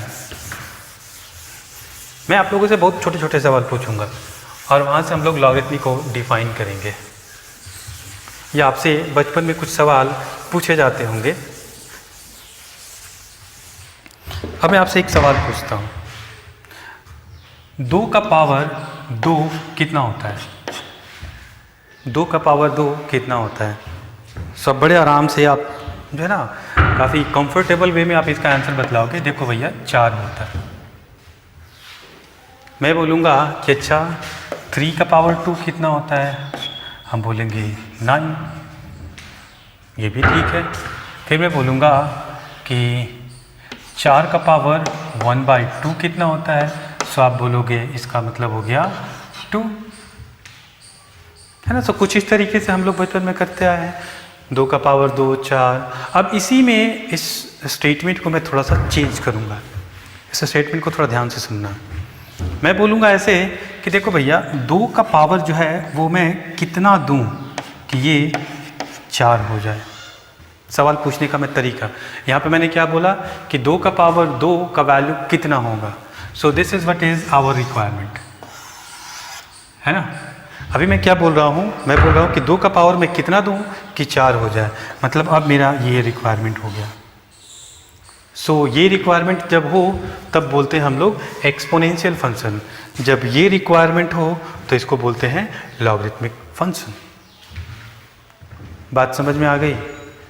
मैं आप लोगों से बहुत छोटे छोटे सवाल पूछूंगा और वहाँ से हम लोग लॉगरिथमिक को डिफाइन करेंगे, या आपसे बचपन में कुछ सवाल पूछे जाते होंगे। अब मैं आपसे एक सवाल पूछता हूँ, 2 का पावर 2 कितना होता है, 2 का पावर 2 कितना होता है। सब बड़े आराम से आप जो है ना, काफ़ी कंफर्टेबल वे में आप इसका आंसर बतलाओगे। देखो भैया 4 होता है। मैं बोलूँगा कि अच्छा 3 का पावर 2 कितना होता है, हम बोलेंगे 9, ये भी ठीक है। फिर मैं बोलूँगा कि 4 का पावर 1/2 कितना होता है, सो आप बोलोगे इसका मतलब हो गया 2, है ना। सो कुछ इस तरीके से हम लोग बचपन में करते आए हैं, 2 का पावर 2, 4। अब इसी में इस स्टेटमेंट को मैं थोड़ा सा चेंज करूँगा, इस स्टेटमेंट को थोड़ा ध्यान से सुनना। मैं बोलूँगा ऐसे कि देखो भैया 2 का पावर जो है वो मैं कितना दूँ कि ये 4 हो जाए। सवाल पूछने का मैं तरीका, यहाँ पे मैंने क्या बोला कि 2 का पावर 2 का वैल्यू कितना होगा। So this is what is our requirement, है ना। अभी मैं क्या बोल रहा हूँ, मैं बोल रहा हूँ कि 2 का पावर मैं कितना दूँ कि 4 हो जाए, मतलब अब मेरा ये रिक्वायरमेंट हो गया। सो ये रिक्वायरमेंट जब हो तब बोलते हैं हम लोग एक्सपोनेंशियल फंक्शन, जब ये रिक्वायरमेंट हो तो इसको बोलते हैं लॉगरिथमिक फंक्शन। बात समझ में आ गई।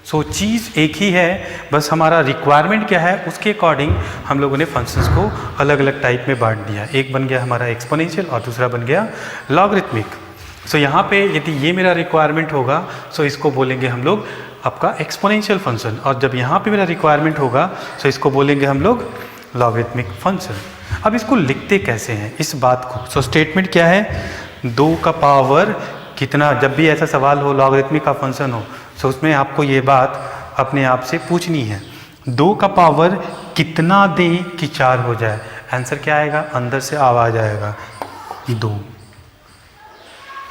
सो चीज़ एक ही है, बस हमारा रिक्वायरमेंट क्या है उसके अकॉर्डिंग हम लोगों ने फंक्शंस को अलग अलग टाइप में बांट दिया। एक बन गया हमारा एक्सपोनेंशियल और दूसरा बन गया लॉगरिथमिक। सो यहाँ पे यदि ये मेरा रिक्वायरमेंट होगा सो इसको बोलेंगे हम लोग आपका एक्सपोनेंशियल फंक्शन, और जब यहाँ पे मेरा रिक्वायरमेंट होगा सो इसको बोलेंगे हम लोग लॉगरिथमिक फंक्शन। अब इसको लिखते कैसे हैं इस बात को। सो स्टेटमेंट क्या है, 2 का पावर कितना, जब भी ऐसा सवाल हो लॉगरिथमिक का फंक्शन हो सो उसमें आपको ये बात अपने आप से पूछनी है, 2 का पावर कितना दें कि 4 हो जाए। आंसर क्या आएगा, अंदर से आवाज आएगा 2,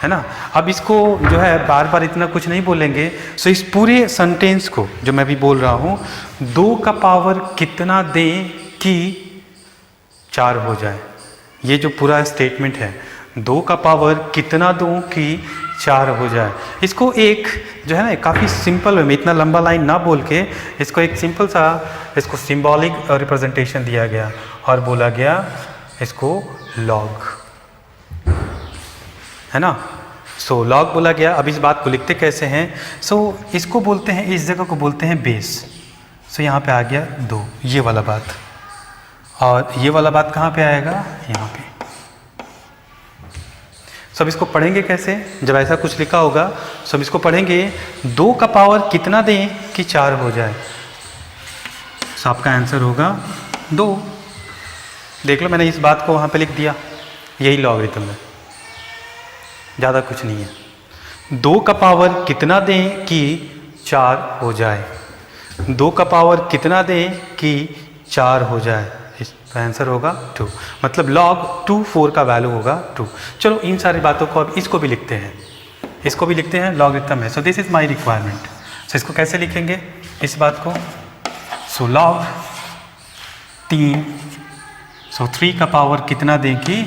है ना। अब इसको जो है बार बार इतना कुछ नहीं बोलेंगे। सो इस पूरे सेंटेंस को जो मैं भी बोल रहा हूँ, 2 का पावर कितना दें कि 4 हो जाए, ये जो पूरा स्टेटमेंट है 2 का पावर कितना दूं कि 4 हो जाए, इसको एक जो है ना काफ़ी सिंपल वे में, इतना लंबा लाइन ना बोल के इसको एक सिंपल सा इसको सिंबॉलिक रिप्रेजेंटेशन दिया गया और बोला गया इसको लॉग, है ना। सो लॉग बोला गया। अब इस बात को लिखते कैसे हैं, सो इसको बोलते हैं, इस जगह को बोलते हैं बेस। सो यहाँ पे आ गया 2, ये वाला बात, और ये वाला बात कहाँ पे आएगा, यहाँ पे। सब इसको पढ़ेंगे कैसे, जब ऐसा कुछ लिखा होगा सब इसको पढ़ेंगे, 2 का पावर कितना दें कि 4 हो जाए। सो आपका आंसर होगा 2। देख लो मैंने इस बात को वहाँ पे लिख दिया, यही लॉगरिथम है, ज़्यादा कुछ नहीं है। 2 का पावर कितना दें कि 4 हो जाए, 2 का पावर कितना दें कि 4 हो जाए, इसका आंसर होगा 2। मतलब log 2 4 का वैल्यू होगा 2। चलो इन सारी बातों को अब इसको भी लिखते हैं, इसको भी लिखते हैं, लॉगरिथम है। So this is my requirement. So इसको कैसे लिखेंगे इस बात को, सो log 3, सो 3 का पावर कितना दें कि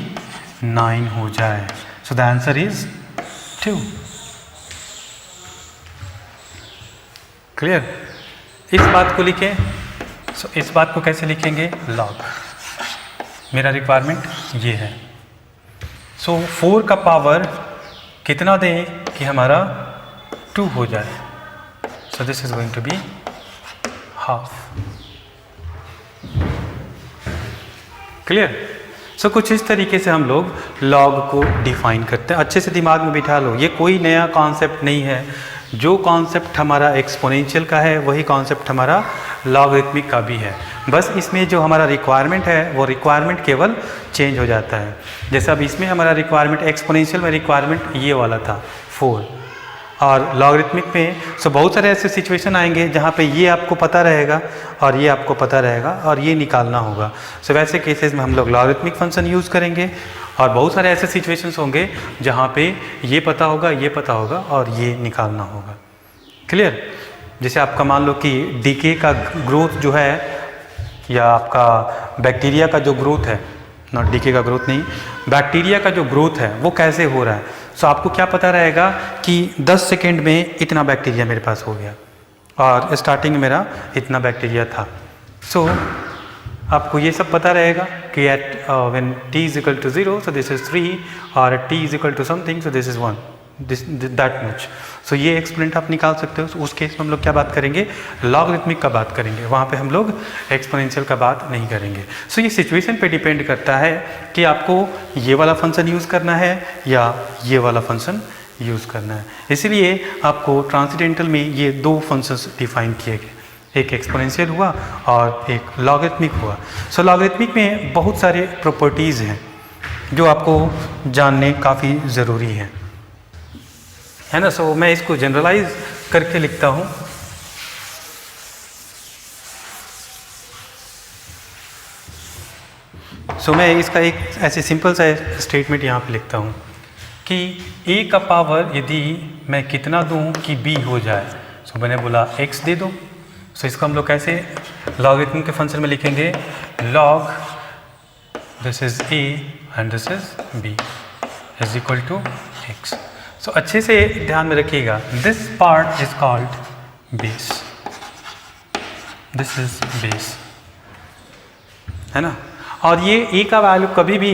9 हो जाए। So the answer is 2। Clear. इस बात को लिखें। सो इस बात को कैसे लिखेंगे, log, मेरा रिक्वायरमेंट ये है। सो 4 का पावर कितना दें कि हमारा 2 हो जाए। So this is going to be half. Clear. So कुछ इस तरीके से हम लोग log को डिफाइन करते हैं। अच्छे से दिमाग में बिठा लो, ये कोई नया कॉन्सेप्ट नहीं है। जो कॉन्सेप्ट हमारा एक्सपोनेंशियल का है वही कॉन्सेप्ट हमारा लॉगरिथमिक का भी है, बस इसमें जो हमारा रिक्वायरमेंट है वो रिक्वायरमेंट केवल चेंज हो जाता है। जैसे अब इसमें हमारा रिक्वायरमेंट, एक्सपोनेंशियल में रिक्वायरमेंट ये वाला था 4, और लॉगरिथमिक में सो बहुत सारे ऐसे सिचुएशन आएंगे जहाँ पे ये आपको पता रहेगा और ये आपको पता रहेगा और ये निकालना होगा। सो वैसे केसेस में हम लोग लॉगरिथमिक फंक्शन यूज़ करेंगे, और बहुत सारे ऐसे सिचुएशंस होंगे जहाँ पे ये पता होगा, ये पता होगा और ये निकालना होगा। क्लियर। जैसे आपका मान लो कि डीके का ग्रोथ जो है, या आपका बैक्टीरिया का जो ग्रोथ है, नॉट डीके का ग्रोथ नहीं, बैक्टीरिया का जो ग्रोथ है वो कैसे हो रहा है। सो आपको क्या पता रहेगा कि 10 सेकेंड में इतना बैक्टीरिया मेरे पास हो गया और स्टार्टिंग में मेरा इतना बैक्टीरिया था। सो आपको ये सब पता रहेगा कि at when t is equal to 0 so this is 3, और t is equal to something so this is 1, that much. So ये एक्सपोनेंट आप निकाल सकते हो। उस केस में हम लोग क्या बात करेंगे, लॉगरिथमिक का बात करेंगे, वहाँ पे हम लोग एक्सपोनेंशियल का बात नहीं करेंगे। सो ये सिचुएशन पे डिपेंड करता है कि आपको ये वाला फंक्शन यूज़ करना है या ये वाला फंक्शन यूज़ करना है। इसीलिए आपको ट्रांसेंडेंटल में ये 2 फंक्शंस डिफाइन किए गए, एक एक्सपोनेंशियल हुआ और एक लॉगरिथमिक हुआ। सो लॉगरिथमिक में बहुत सारे प्रॉपर्टीज़ हैं जो आपको जानने काफ़ी ज़रूरी है ना। सो मैं इसको जनरलाइज करके लिखता हूँ। सो मैं इसका एक ऐसे सिंपल सा स्टेटमेंट यहाँ पे लिखता हूँ कि a का पावर यदि मैं कितना दूँ कि b हो जाए, सो मैंने बोला x दे दो। सो इसको हम लोग कैसे लॉगरिथम के फंक्शन में लिखेंगे, log this is a and this is b is equal to x। So अच्छे से ध्यान में रखिएगा, this part is called base, this is base, है ना। और ये a का वैल्यू कभी भी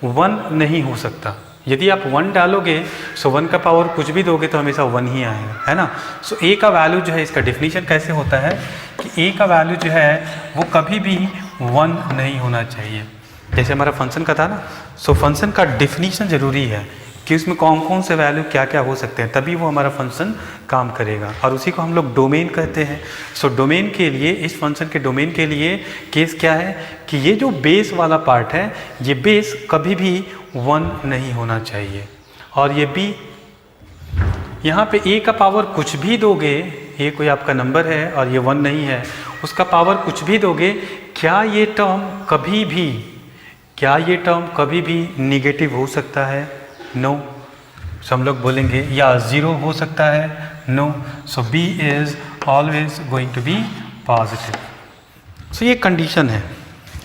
1 नहीं हो सकता। यदि आप 1 डालोगे सो 1 का पावर कुछ भी दोगे तो हमेशा 1 ही आएगा, है ना। सो a का वैल्यू जो है, इसका डिफिनीशन कैसे होता है कि a का वैल्यू जो है वो कभी भी 1 नहीं होना चाहिए। जैसे हमारा फंक्शन का था ना, सो फंक्शन का डिफिनीशन ज़रूरी है कि उसमें कौन कौन से वैल्यू क्या क्या हो सकते हैं, तभी वो हमारा फंक्शन काम करेगा। और उसी को हम लोग डोमेन कहते हैं। सो डोमेन के लिए, इस फंक्शन के डोमेन के लिए केस क्या है कि ये जो बेस वाला पार्ट है, ये बेस कभी भी 1 नहीं होना चाहिए। और ये b, यहाँ पे a का पावर कुछ भी दोगे, ये कोई आपका नंबर है और ये 1 नहीं है, उसका पावर कुछ भी दोगे, क्या ये टर्म कभी भी निगेटिव हो सकता है? नो। सो हम लोग बोलेंगे या 0 हो सकता है? No. So b is always going to be positive. So ये कंडीशन है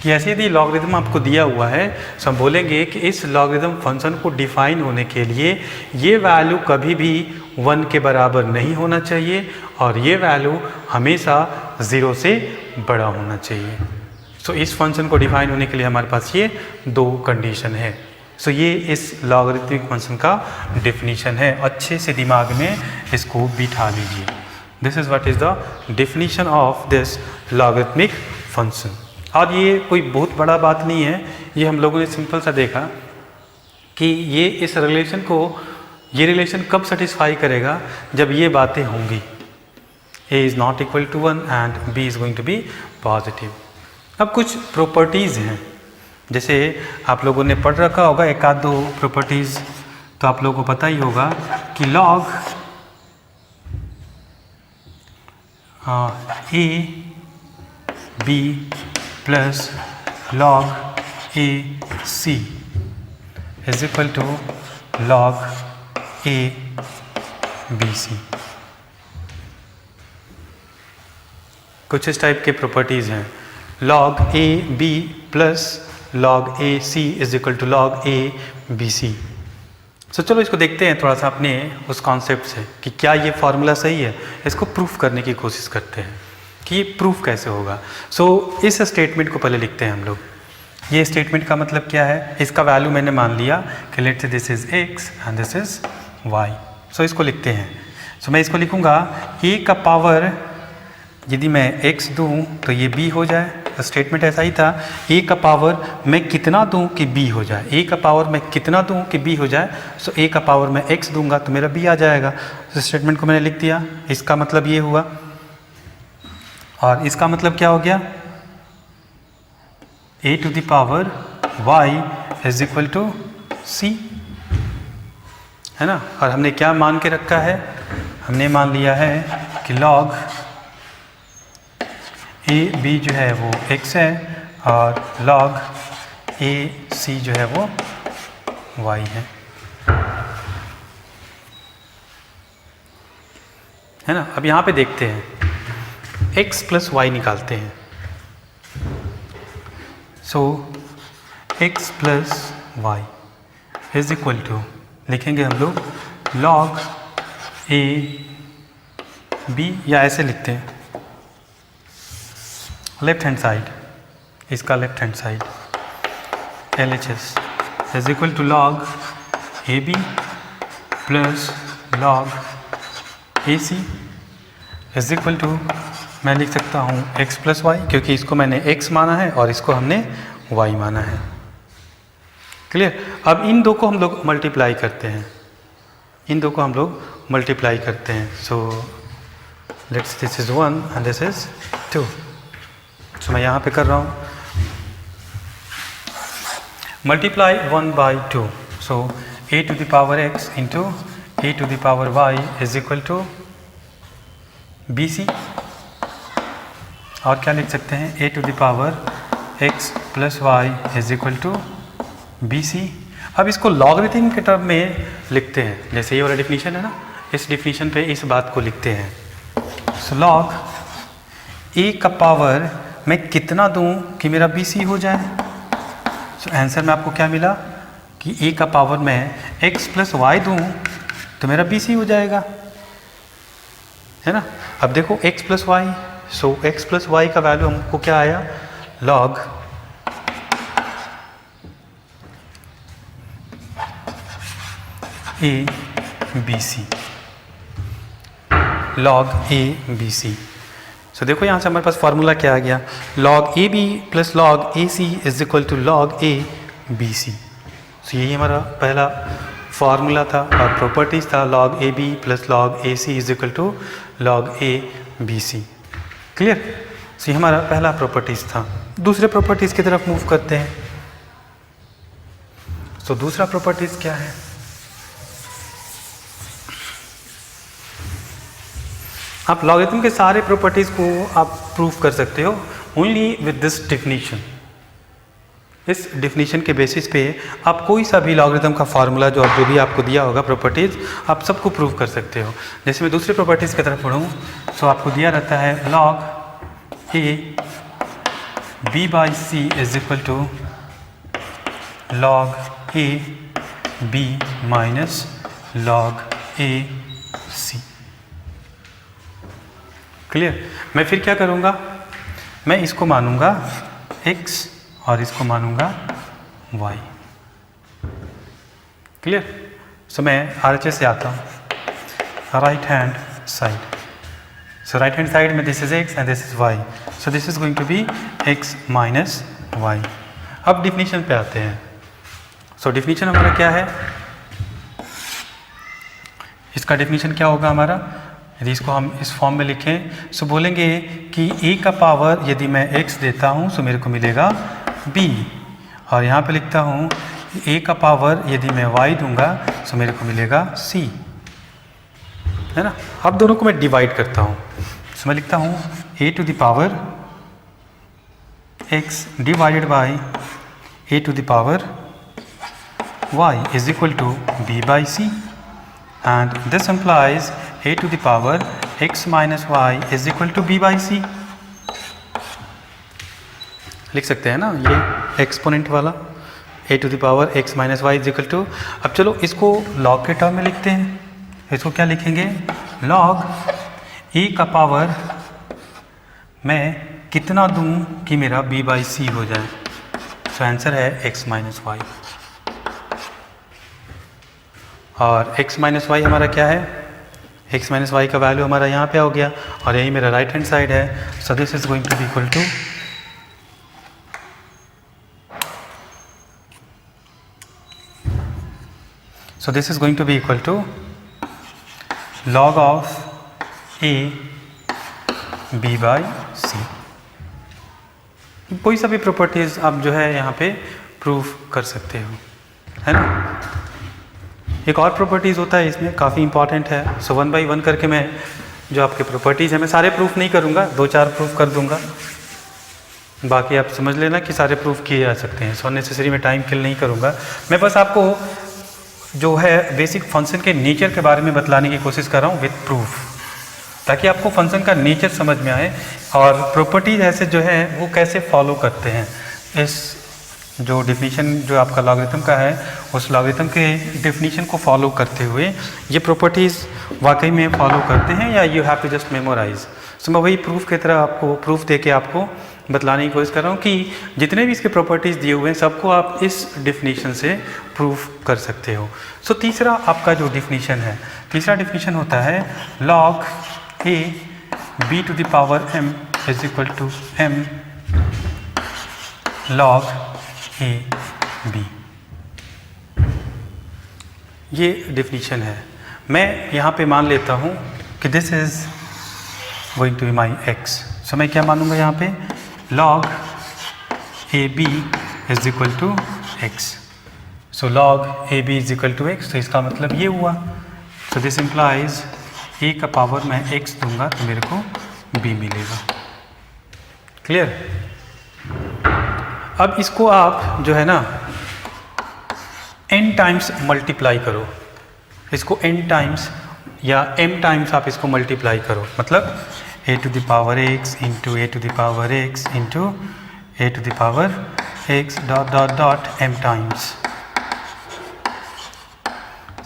कि ऐसे यदि लॉगरिथम आपको दिया हुआ है, सो हम बोलेंगे कि इस लॉगरिथम फंक्शन को डिफाइन होने के लिए ये वैल्यू कभी भी 1 के बराबर नहीं होना चाहिए और ये वैल्यू हमेशा 0 से बड़ा होना चाहिए। सो इस फंक्शन को डिफाइन होने के लिए हमारे पास ये 2 कंडीशन है। सो ये इस लॉगरिथमिक फंक्शन का डेफिनीशन है। अच्छे से दिमाग में इसको बिठा लीजिए। This is what is the definition of this logarithmic function. और ये कोई बहुत बड़ा बात नहीं है, ये हम लोगों ने सिंपल सा देखा कि ये इस रिलेशन को, ये रिलेशन कब सेटिस्फाई करेगा, जब ये बातें होंगी, a is not equal to 1 and b is going to be positive. अब कुछ प्रॉपर्टीज़ हैं, जैसे आप लोगों ने पढ़ रखा होगा एक आध 2 प्रॉपर्टीज़, तो आप लोगों को पता ही होगा कि log a b plus log a c is equal to log a b c। कुछ इस टाइप के प्रॉपर्टीज़ हैं। log a b plus log a c is equal to log a b c। So चलो इसको देखते हैं थोड़ा सा अपने उस कॉन्सेप्ट से कि क्या ये फार्मूला सही है। इसको प्रूफ करने की कोशिश करते हैं कि ये प्रूफ कैसे होगा। सो इस स्टेटमेंट को पहले लिखते हैं हम लोग। ये स्टेटमेंट का मतलब क्या है, इसका वैल्यू मैंने मान लिया कि let's say this is x and this is y। सो इसको लिखते हैं। सो मैं इसको लिखूँगा a का पावर यदि मैं x दूँ तो ये b हो जाए। तो स्टेटमेंट ऐसा ही था, a का पावर मैं कितना दूँ कि b हो जाए, a का पावर मैं कितना दूँ कि b हो जाए। सो a का पावर मैं x दूंगा तो मेरा b आ जाएगा। तो स्टेटमेंट को मैंने लिख दिया। इसका मतलब ये हुआ और इसका मतलब क्या हो गया, a to the power y is equal to c, है ना। और हमने क्या मान के रखा है, हमने मान लिया है कि log a b जो है वो x है और log a c जो है वो y है ना। अब यहाँ पे देखते हैं, x प्लस y निकालते हैं। So x plus y is equal to, लिखेंगे हम लोग log a b, या ऐसे लिखते हैं लेफ्ट हैंड साइड, इसका left hand side LHS is equal to log AB plus log AC is equal to, मैं लिख सकता हूँ x प्लस वाई, क्योंकि इसको मैंने x माना है और इसको हमने y माना है। क्लियर। अब इन दो को हम लोग मल्टीप्लाई करते हैं, इन दो को हम लोग मल्टीप्लाई करते हैं। So let's this is 1 and this is 2। So मैं यहाँ पे कर रहा हूँ multiply 1 by 2। So a to the power x into a to the power y is equal to BC। और क्या लिख सकते हैं, a to the power x plus y is equal to b c. अब इसको लॉगरिथम के term में लिखते हैं, जैसे ये वाला डिफिनीशन है ना, इस डिफिनीशन पे इस बात को लिखते हैं। सो लॉग ए का पावर मैं कितना दूं कि मेरा बी सी हो जाए। सो आंसर में आपको क्या मिला कि ए का पावर मैं एक्स प्लस वाई दूँ तो मेरा बी सी हो जाएगा, है ना। अब देखो x plus y, so x plus y का वैल्यू हमको क्या आया, log a b c, log a b c. So देखो यहाँ से हमारे पास फार्मूला क्या आ गया, log a b plus log a c is equal to log a b c. So यही हमारा पहला फार्मूला था और प्रॉपर्टीज था, log a b plus log a c is equal to log a b C. Clear. सो ये हमारा पहला properties था। दूसरे प्रॉपर्टीज की तरफ मूव करते हैं। सो दूसरा प्रॉपर्टीज क्या है, आप लॉगरिथम के सारे प्रॉपर्टीज को आप प्रूफ कर सकते हो ओनली विद दिस डेफिनेशन। इस डेफिनेशन के बेसिस पे आप कोई सा भी लॉगरिथम का फार्मूला जो भी आपको दिया होगा प्रॉपर्टीज, आप सबको प्रूव कर सकते हो। जैसे मैं दूसरे प्रॉपर्टीज की तरफ पढ़ूँ, सो आपको दिया रहता है log a b by c is equal to log a b minus log a c. Clear. मैं फिर क्या करूँगा, मैं इसको मानूंगा x और इसको मानूंगा y। क्लियर। सो मैं RHS से आता हूँ, right hand side. So right hand side में this is x and this is y, so this is going to be x minus y। अब डिफिनीशन पे आते हैं। सो डिफिनीशन हमारा क्या है, इसका डिफिनीशन क्या होगा हमारा, यदि इसको हम इस फॉर्म में लिखें सो बोलेंगे कि a का पावर यदि मैं x देता हूँ सो मेरे को मिलेगा b, और यहाँ पे लिखता हूँ a का पावर यदि मैं y दूंगा सो मेरे को मिलेगा c, है ना। अब दोनों को मैं डिवाइड करता हूँ, सो मैं लिखता हूँ a to the power x divided by a to the power y is equal to b by c, and this implies a to the power x minus y is equal to b by c। लिख सकते हैं ना ये exponent वाला, a to the power x minus y is equal to। अब चलो इसको log के टर्म में लिखते हैं। इसको क्या लिखेंगे, log a का पावर मैं कितना दूं कि मेरा b by c हो जाए। सो आंसर है x minus y, और x माइनस वाई हमारा क्या है, x माइनस वाई का वैल्यू हमारा यहाँ पे हो गया और यही मेरा राइट हैंड साइड है। So this is going to be equal to log of a b by c। कोई सा भी प्रॉपर्टीज आप जो है यहाँ पे प्रूफ कर सकते हो, है ना। एक और प्रॉपर्टीज़ होता है इसमें, काफ़ी इंपॉर्टेंट है। सो 1 बाई 1 करके मैं जो आपके प्रॉपर्टीज़ हैं, मैं सारे प्रूफ नहीं करूँगा, 2-4 प्रूफ कर दूँगा, बाकी आप समझ लेना कि सारे प्रूफ किए जा सकते हैं। सो नेसेसरी मैं टाइम किल नहीं करूँगा, मैं बस आपको जो है बेसिक फंक्शन के नेचर के बारे में बतलाने की कोशिश कर रहा हूँ विद प्रूफ, ताकि आपको फंक्शन का नेचर समझ में आए और प्रॉपर्टीज ऐसे जो है वो कैसे फॉलो करते हैं। इस जो डेफिनेशन जो आपका लॉगरिथम का है, उस लॉगरिथम के डेफिनेशन को फॉलो करते हुए ये प्रॉपर्टीज़ वाकई में फॉलो करते हैं या you have to just memorise. सो मैं वही प्रूफ की तरह आपको प्रूफ दे के आपको बतलाने की कोशिश कर रहा हूँ कि जितने भी इसके प्रॉपर्टीज़ दिए हुए हैं सबको आप इस डेफिनेशन से प्रूफ कर सकते हो। सो तीसरा आपका जो डेफिनेशन है, तीसरा डेफिनेशन होता है log a b to the power m is equal to m log a b. ये डेफिनेशन है। मैं यहाँ पे मान लेता हूँ कि this is going to be my x। सो मैं क्या मानूंगा यहाँ पे, log a b is equal to x। सो log a b is equal to x, तो इसका मतलब ये हुआ। सो दिस इम्प्लाइज a का पावर मैं x दूंगा तो मेरे को b मिलेगा। क्लियर। अब इसको आप जो है ना n टाइम्स मल्टीप्लाई करो, इसको n टाइम्स या m टाइम्स आप इसको मल्टीप्लाई करो, मतलब a to the power x into a to the power x into a to the power x dot dot dot m times.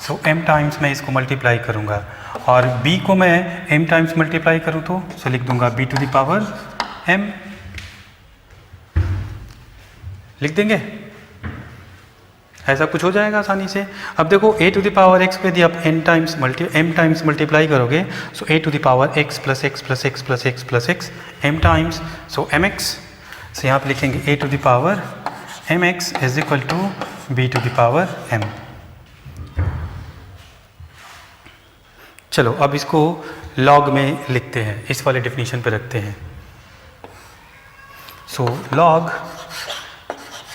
So m times मैं इसको multiply करूँगा और b को मैं m टाइम्स मल्टीप्लाई करूँ तो लिख दूंगा b to the power m, लिख देंगे, ऐसा कुछ हो जाएगा आसानी से। अब देखो a to the power x पे यदि आप m टाइम्स मल्टीप्लाई करोगे so a to the power x plus x plus x plus x plus x m times, so mx। So यहाँ पे लिखेंगे a to the power mx is equal to b to the power m। चलो अब इसको log में लिखते हैं, इस वाले डेफिनेशन पे रखते हैं। सो लॉग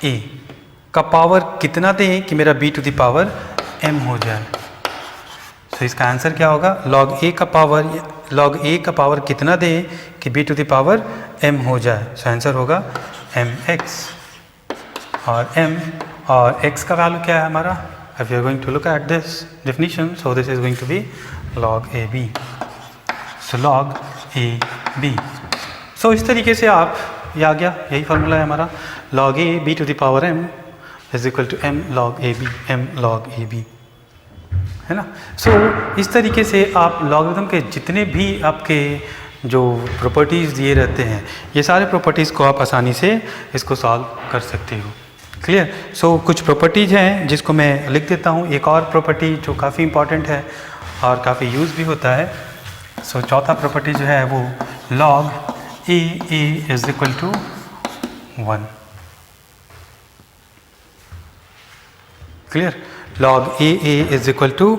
a का पावर कितना दें कि मेरा b to the power m हो जाए। सो इसका आंसर क्या होगा, लॉग a का पावर कितना दें कि b to the power m हो जाए। सो आंसर होगा mx और m और x का वैल्यू क्या है हमारा। If you are going to look at this definition, so this is going to be log AB. So log AB. So इस तरीके से आप ये आ गया, यही फार्मूला है हमारा, log A b to the power m is equal to m log AB, m log AB, है ना। So इस तरीके से आप लॉगरिथम के जितने भी आपके जो प्रॉपर्टीज़ दिए रहते हैं, ये सारे प्रॉपर्टीज़ को आप आसानी से इसको सॉल्व कर सकते हो। क्लियर। सो कुछ प्रॉपर्टीज़ हैं जिसको मैं लिख देता हूँ। एक और प्रॉपर्टी जो काफ़ी इंपॉर्टेंट है और काफ़ी यूज़ भी होता है। सो चौथा प्रॉपर्टी जो है वो log a is equal to 1। Clear. log a is equal to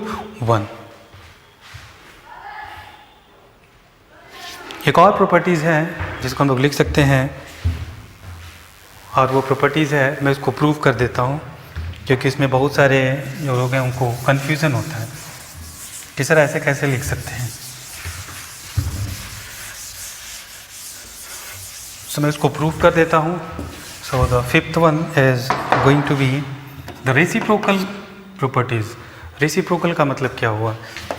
1। एक और प्रॉपर्टीज़ है जिसको हम लोग लिख सकते हैं और वो प्रॉपर्टीज़ है, मैं इसको प्रूव कर देता हूँ क्योंकि इसमें बहुत सारे जो लोग हैं उनको कन्फ्यूज़न होता है कि सर ऐसे कैसे लिख सकते हैं। सो मैं इसको प्रूव कर देता हूँ। So the fifth one is going to be the reciprocal properties. Reciprocal का मतलब क्या हुआ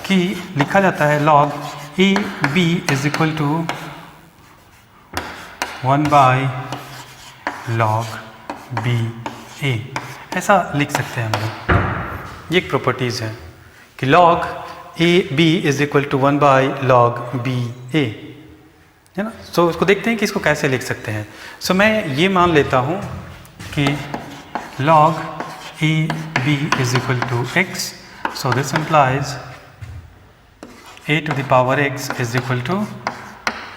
कि लिखा जाता है log a b is equal to 1 by log b a, ऐसा लिख सकते हैं हम लोग। ये एक प्रॉपर्टीज़ है कि log a b is equal to 1 by log b a, है ना। सो उसको देखते हैं कि इसको कैसे लिख सकते हैं। सो मैं ये मान लेता हूँ कि log a b is equal to x, so this implies a to the power x is equal to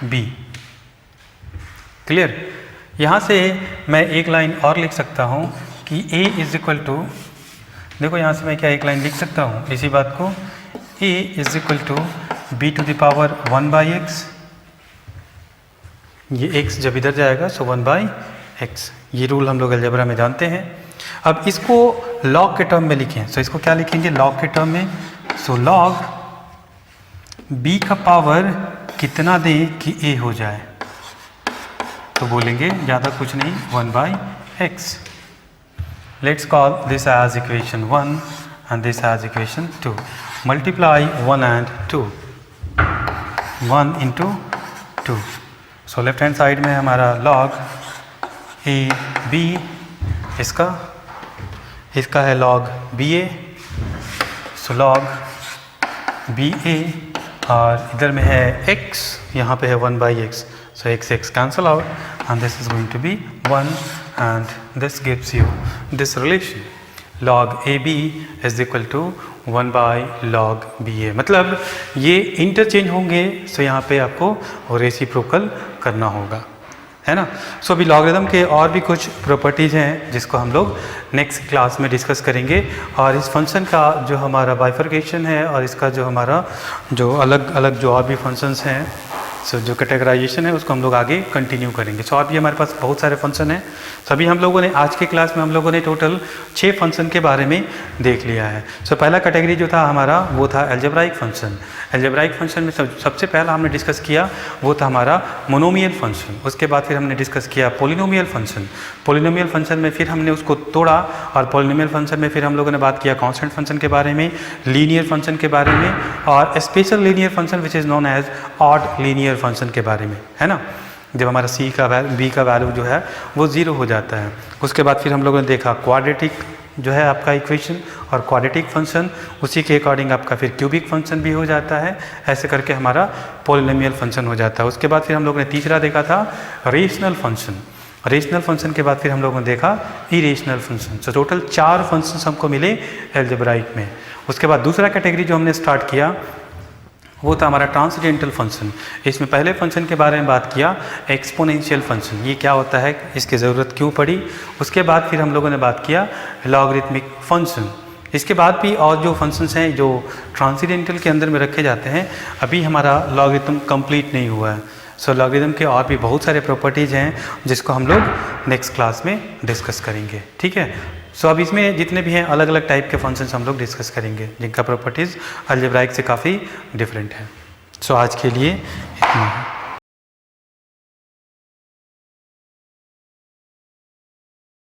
b। Clear. यहाँ से मैं एक लाइन और लिख सकता हूँ कि a इज इक्वल टू, देखो यहाँ से मैं क्या एक लाइन लिख सकता हूँ इसी बात को, a is equal to b to the power 1 by x. ये x जब इधर जाएगा सो 1 बाई एक्स, ये रूल हम लोग अलजेब्रा में जानते हैं। अब इसको log के टर्म में लिखें, सो इसको क्या लिखेंगे log के टर्म में। सो log b का पावर कितना दें कि a हो जाए, तो बोलेंगे ज़्यादा कुछ नहीं 1 by x. Let's call this as equation 1 and this as equation 2। Multiply 1 and 2, 1 into 2। So left hand side में हमारा log ए बी, इसका है log बी ए। सो log बी ए और इधर में है x, यहाँ पे है 1 by x. So x cancel out and this is going to be 1 and this gives you this relation log AB is equal to 1 by log BA। मतलब ये इंटरचेंज होंगे, सो यहाँ पे आपको रेसिप्रोकल करना होगा, है ना। सो अभी लॉगरिथम के और भी कुछ प्रॉपर्टीज़ हैं जिसको हम लोग नेक्स्ट क्लास में डिस्कस करेंगे। और इस फंक्शन का जो हमारा बाइफर्केशन है और इसका जो हमारा जो अलग अलग जो और भी फंक्शंस हैं सो जो कैटेगराइजेशन है उसको हम लोग आगे कंटिन्यू करेंगे। सो अभी हमारे पास बहुत सारे फंक्शन हैं। सभी हम लोगों ने आज के क्लास में हम लोगों ने टोटल 6 फंक्शन के बारे में देख लिया है। सो पहला कैटेगरी जो था हमारा वो था अलजेब्राइक फंक्शन। अलजेब्राइक फंक्शन में सबसे पहला हमने डिस्कस किया वो था हमारा मोनोमियल फंक्शन। उसके बाद फिर हमने डिस्कस किया पॉलिनोमियल फंक्शन। पॉलिनोमियल फंक्शन में फिर हमने उसको तोड़ा और पॉलिनोमियल फंक्शन में फिर हम लोगों ने बात किया कांस्टेंट फंक्शन के बारे में, लीनियर फंक्शन के बारे में और special linear function which is known as odd linear function के बारे में, है ना, जब हमारा बी का वैल्यू जो है वो 0 हो जाता है। उसके बाद फिर हम लोगों ने देखा क्वाड्रेटिक जो है आपका इक्वेशन और क्वाड्रेटिक फंक्शन, उसी के अकॉर्डिंग आपका फिर क्यूबिक फंक्शन भी हो जाता है। ऐसे करके हमारा पॉलिनोमियल फंक्शन हो जाता है। उसके बाद फिर हम लोगों ने तीसरा देखा था रेशनल फंक्शन। रेशनल फंक्शन के बाद फिर हम लोगों ने देखा इरेशनल फंक्शन। तो टोटल 4 फंक्शंस हमको मिले अलजेब्राइक में। उसके बाद दूसरा कैटेगरी जो हमने स्टार्ट किया वो था हमारा ट्रांसेंडेंटल फंक्शन। इसमें पहले फंक्शन के बारे में बात किया एक्सपोनेंशियल फंक्शन, ये क्या होता है, इसकी ज़रूरत क्यों पड़ी। उसके बाद फिर हम लोगों ने बात किया लॉगरिथमिक फंक्शन। इसके बाद भी और जो फंक्शंस हैं जो ट्रांसेंडेंटल के अंदर में रखे जाते हैं, अभी हमारा लॉगरिथम कंप्लीट नहीं हुआ है। सो लॉगरिथम के और भी बहुत सारे प्रॉपर्टीज़ हैं जिसको हम लोग नेक्स्ट क्लास में डिस्कस करेंगे, ठीक है। सो अब इसमें जितने भी हैं अलग अलग टाइप के फंक्शंस हम लोग डिस्कस करेंगे जिनका प्रॉपर्टीज़ अलजेब्राइक से काफ़ी डिफरेंट है। सो आज के लिए इतना है।